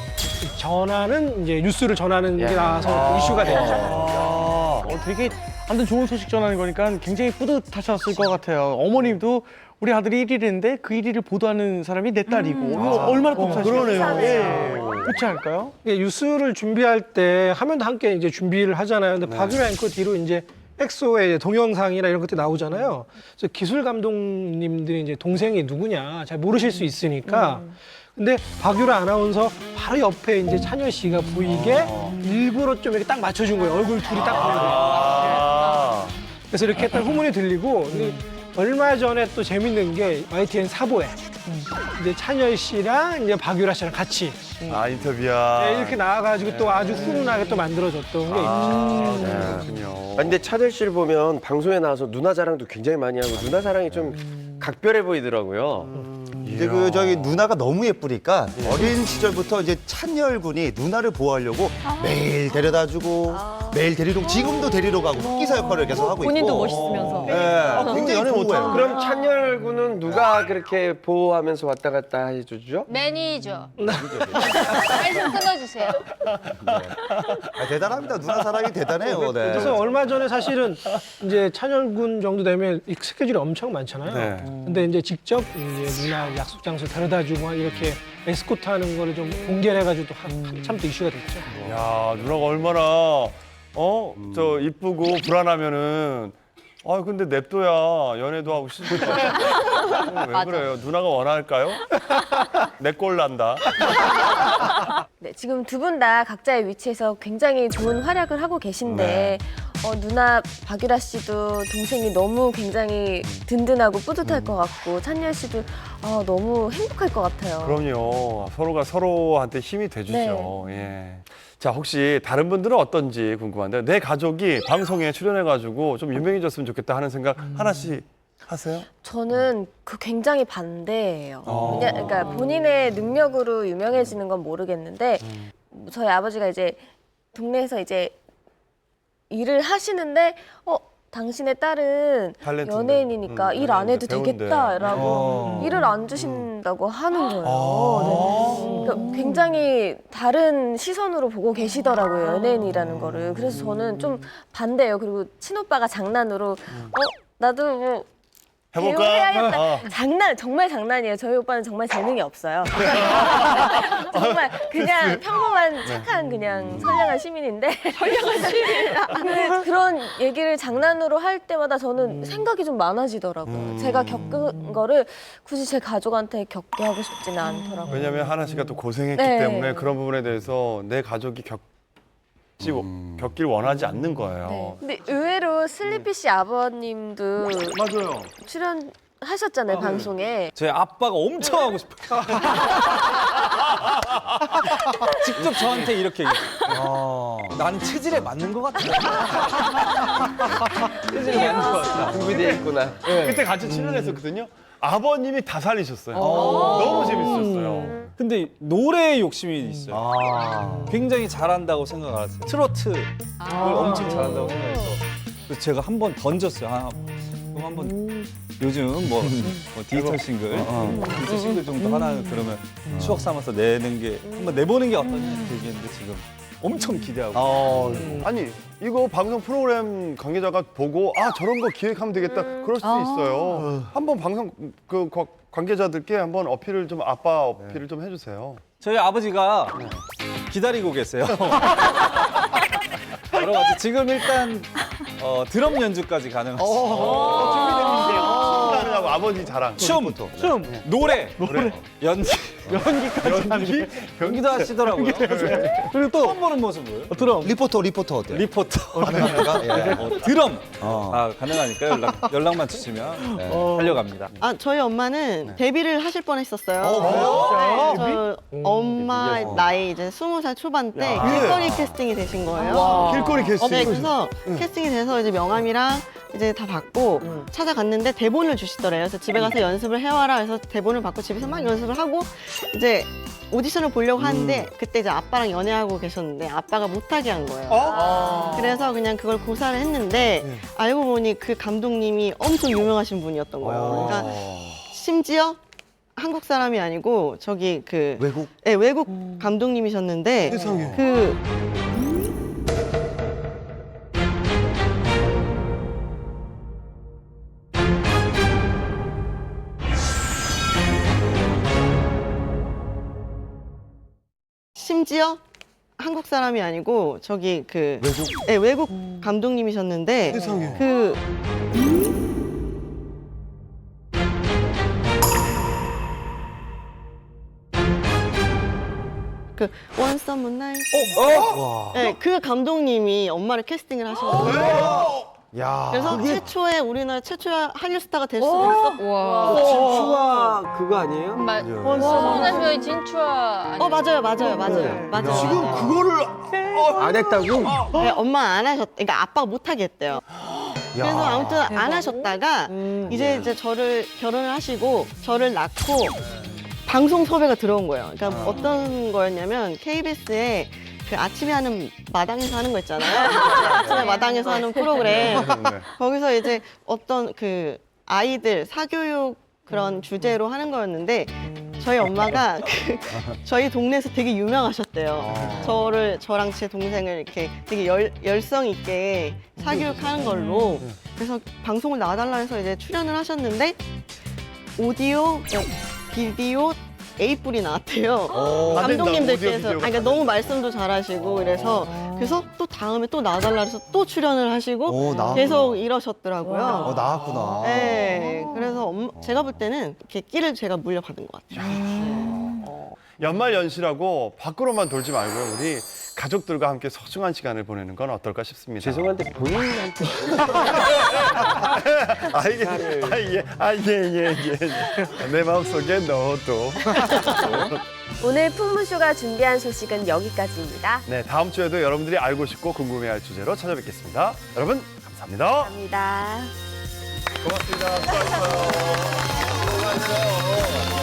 전하는 이제 뉴스를 전하는 게 나와서 이슈가 됐죠. 되게 아무튼 좋은 소식 전하는 거니까 굉장히 뿌듯하셨을 것 같아요. 어머님도 우리 아들이 1위를 했는데 그 1위를 보도하는 사람이 내 딸이고 이거 얼마나 뿌듯하시겠어요. 그러네요. 예. 그렇지 않을까요? 뉴스를 준비할 때 화면도 함께 이제 준비를 하잖아요. 근데 박유라 앵커 뒤로 이제 엑소의 동영상이나 이런 것들이 나오잖아요. 그래서 기술 감독님들이 이제 동생이 누구냐 잘 모르실 수 있으니까. 근데 박유라 아나운서 바로 옆에 이제 찬열 씨가 보이게 일부러 좀 이렇게 딱 맞춰준 거예요. 얼굴 둘이 딱 보이게. 그래서 이렇게 했던 후문이 들리고 근데 얼마 전에 또 재밌는 게 YTN 사보에 이제 찬열 씨랑 이제 박유라 씨랑 같이 인터뷰야. 네, 이렇게 나와가지고 또 아주 훈훈하게 또 만들어줬던 게 있죠. 그렇군요. 근데 찬열 씨를 보면 방송에 나와서 누나 자랑도 굉장히 많이 하고 누나 자랑이 좀 각별해 보이더라고요. 근데 그 저기 누나가 너무 예쁘니까 어린 시절부터 이제 찬열 군이 누나를 보호하려고 매일 데려다주고 매일 데리러 지금도 데리러 가고 흑기사 역할을 계속 하고 있고 본인도 멋있으면서. 네, 굉장히 연애 못해요. 그럼 찬열 군은 누가 그렇게 보호하면서 왔다 갔다 해주죠? 매니저. 말 좀 끊어주세요. 대단합니다. 누나 사랑이 대단해요. 네. 그래서 얼마 전에 사실은 이제 찬열 군 정도 되면 이 스케줄이 엄청 많잖아요. 네. 근데 이제 직접 이제 누나 약속 장소 데려다주고 이렇게 에스코트 하는 거를 좀 공개를 해가지고 또 한참 또 이슈가 됐죠. 야, 누나가 얼마나 저 이쁘고 불안하면은 근데 냅둬야 연애도 하고 싶어. 왜 그래요? 누나가 원할까요? 내 꼴 난다. 네, 지금 두 분 다 각자의 위치에서 굉장히 좋은 활약을 하고 계신데 누나 박유라 씨도 동생이 너무 굉장히 든든하고 뿌듯할 것 같고 찬열 씨도 너무 행복할 것 같아요. 그럼요. 서로가 서로한테 힘이 돼주죠. 예. 자, 혹시 다른 분들은 어떤지 궁금한데 내 가족이 방송에 출연해가지고 좀 유명해졌으면 좋겠다 하는 생각 하나씩 하세요? 저는 그 굉장히 반대예요. 그러니까 본인의 능력으로 유명해지는 건 모르겠는데 저희 아버지가 이제 동네에서 이제 일을 하시는데 당신의 딸은 탤런트인데. 연예인이니까 일 안 해도 배우인데. 되겠다라고 일을 안 주신다고 하는 거예요. 네. 그러니까 굉장히 다른 시선으로 보고 계시더라고요, 연예인이라는 거를. 그래서 저는 좀 반대예요. 그리고 친오빠가 장난으로 나도 뭐 배우 해볼까? 해야겠다. 정말 장난이에요. 저희 오빠는 정말 재능이 없어요. 정말 그냥 평범한 착한 그냥 선량한 시민인데 선량한 시민 그런 얘기를 장난으로 할 때마다 저는 생각이 좀 많아지더라고요. 제가 겪은 거를 굳이 제 가족한테 겪게 하고 싶지는 않더라고요. 왜냐면 하나 씨가 또 고생했기 네. 때문에 그런 부분에 대해서 내 가족이 겪길 원하지 않는 거예요. 네. 근데 의외로 슬리피 씨 아버님도 맞아요. 출연하셨잖아요, 방송에. 제 아빠가 엄청 하고 싶어요. 직접 저한테 이렇게 얘기해요. 나는 체질에 맞는 것 같아. 재질이 많이 좋았다. 준비되어 있구나. 그때 같이 출연했었거든요. 아버님이 다 살리셨어요. 너무 재밌었어요. 근데 노래에 욕심이 있어요. 굉장히 잘한다고 생각을 했어요. 트로트를 엄청 잘한다고 생각해서 그래서 제가 한번 던졌어요. 그럼 한번 요즘 뭐 디지털 싱글, 디지털 싱글 정도 하나 그러면 추억 삼아서 내는 게 한번 내보는 게 어떠냐 얘기했는데 지금 엄청 기대하고. 아니 이거 방송 프로그램 관계자가 보고 저런 거 기획하면 되겠다 그럴 수도 있어요. 한번 방송 그 관계자들께 한번 어필을 좀 아빠 어필을 좀 해주세요. 저희 아버지가 기다리고 계세요. 여러 가지 지금 일단 드럼 연주까지 가능하시죠. 준비되는데요. 춤다르냐고 아버지 자랑. 춤, 노래, 연기도 하시더라고요. 그리고 또 처음 보는 모습을 드럼. 리포터 어때요? 리포터, 예. 드럼 가능하니까 연락만 주시면 달려갑니다. 저희 엄마는 데뷔를 하실 뻔했었어요. 그래요? 저 엄마 나이 이제 20살 초반 때 길거리 캐스팅이 되신 거예요. 길거리 캐스팅. 네, 그래서 캐스팅이 돼서 이제 명함이랑 이제 다 받고 찾아갔는데 대본을 주시더래요. 그래서 집에 가서 연습을 해와라 해서 대본을 받고 집에서 막 연습을 하고 이제 오디션을 보려고 하는데 그때 이제 아빠랑 연애하고 계셨는데 아빠가 못하게 한 거예요. 그래서 그냥 그걸 고사를 했는데 알고 보니 그 감독님이 엄청 유명하신 분이었던 거예요. 그러니까 심지어 한국 사람이 아니고 저기 그 외국? 네, 외국 감독님이셨는데 세상에. 심지어 한국 사람이 아니고 저기 그 외국 감독님이셨는데 세상에. 그 Once Upon a Night. 네, 그 감독님이 엄마를 캐스팅을 하신 거예요. 그래서 최초의 우리나라 최초의 한류 스타가 될 수도 있었고. 진추아 그거 아니에요? 원나시의 진추아. 맞아요. 지금 그거를 안 했다고? 네, 엄마 안 그러니까 아빠가 못하게 했대요. 그래서 아무튼 안 하셨다가 이제 저를 결혼을 하시고 저를 낳고 방송 섭외가 들어온 거예요. 그러니까 어떤 거였냐면 KBS에 그 아침에 하는 마당에서 하는 거 있잖아요. 아침에 마당에서 하는 프로그램. 거기서 이제 어떤 그 아이들 사교육 그런 주제로 하는 거였는데 저희 엄마가 저희 동네에서 되게 유명하셨대요. 저랑 제 동생을 이렇게 되게 열성 있게 사교육하는 걸로. 그래서 방송을 나와달라 해서 이제 출연을 하셨는데 오디오, 비디오, A뿔이 나왔대요. 감독님들께서 그러니까 너무 말씀도 잘하시고 그래서 또 다음에 또 나와달라 해서 또 출연을 하시고 계속 이러셨더라고요. 나왔구나. 네, 그래서 제가 볼 때는 이렇게 끼를 제가 물려받은 것 같아요. 연말 연시라고 밖으로만 돌지 말고요. 우리 가족들과 함께 소중한 시간을 보내는 건 어떨까 싶습니다. 죄송한데 본인한테 예. 내 마음속에 넣어도. 오늘 풍무쇼가 준비한 소식은 여기까지입니다. 네, 다음 주에도 여러분들이 알고 싶고 궁금해할 주제로 찾아뵙겠습니다. 여러분 감사합니다. 감사합니다. 고맙습니다. 수고하셨어요. 수고하셨어요.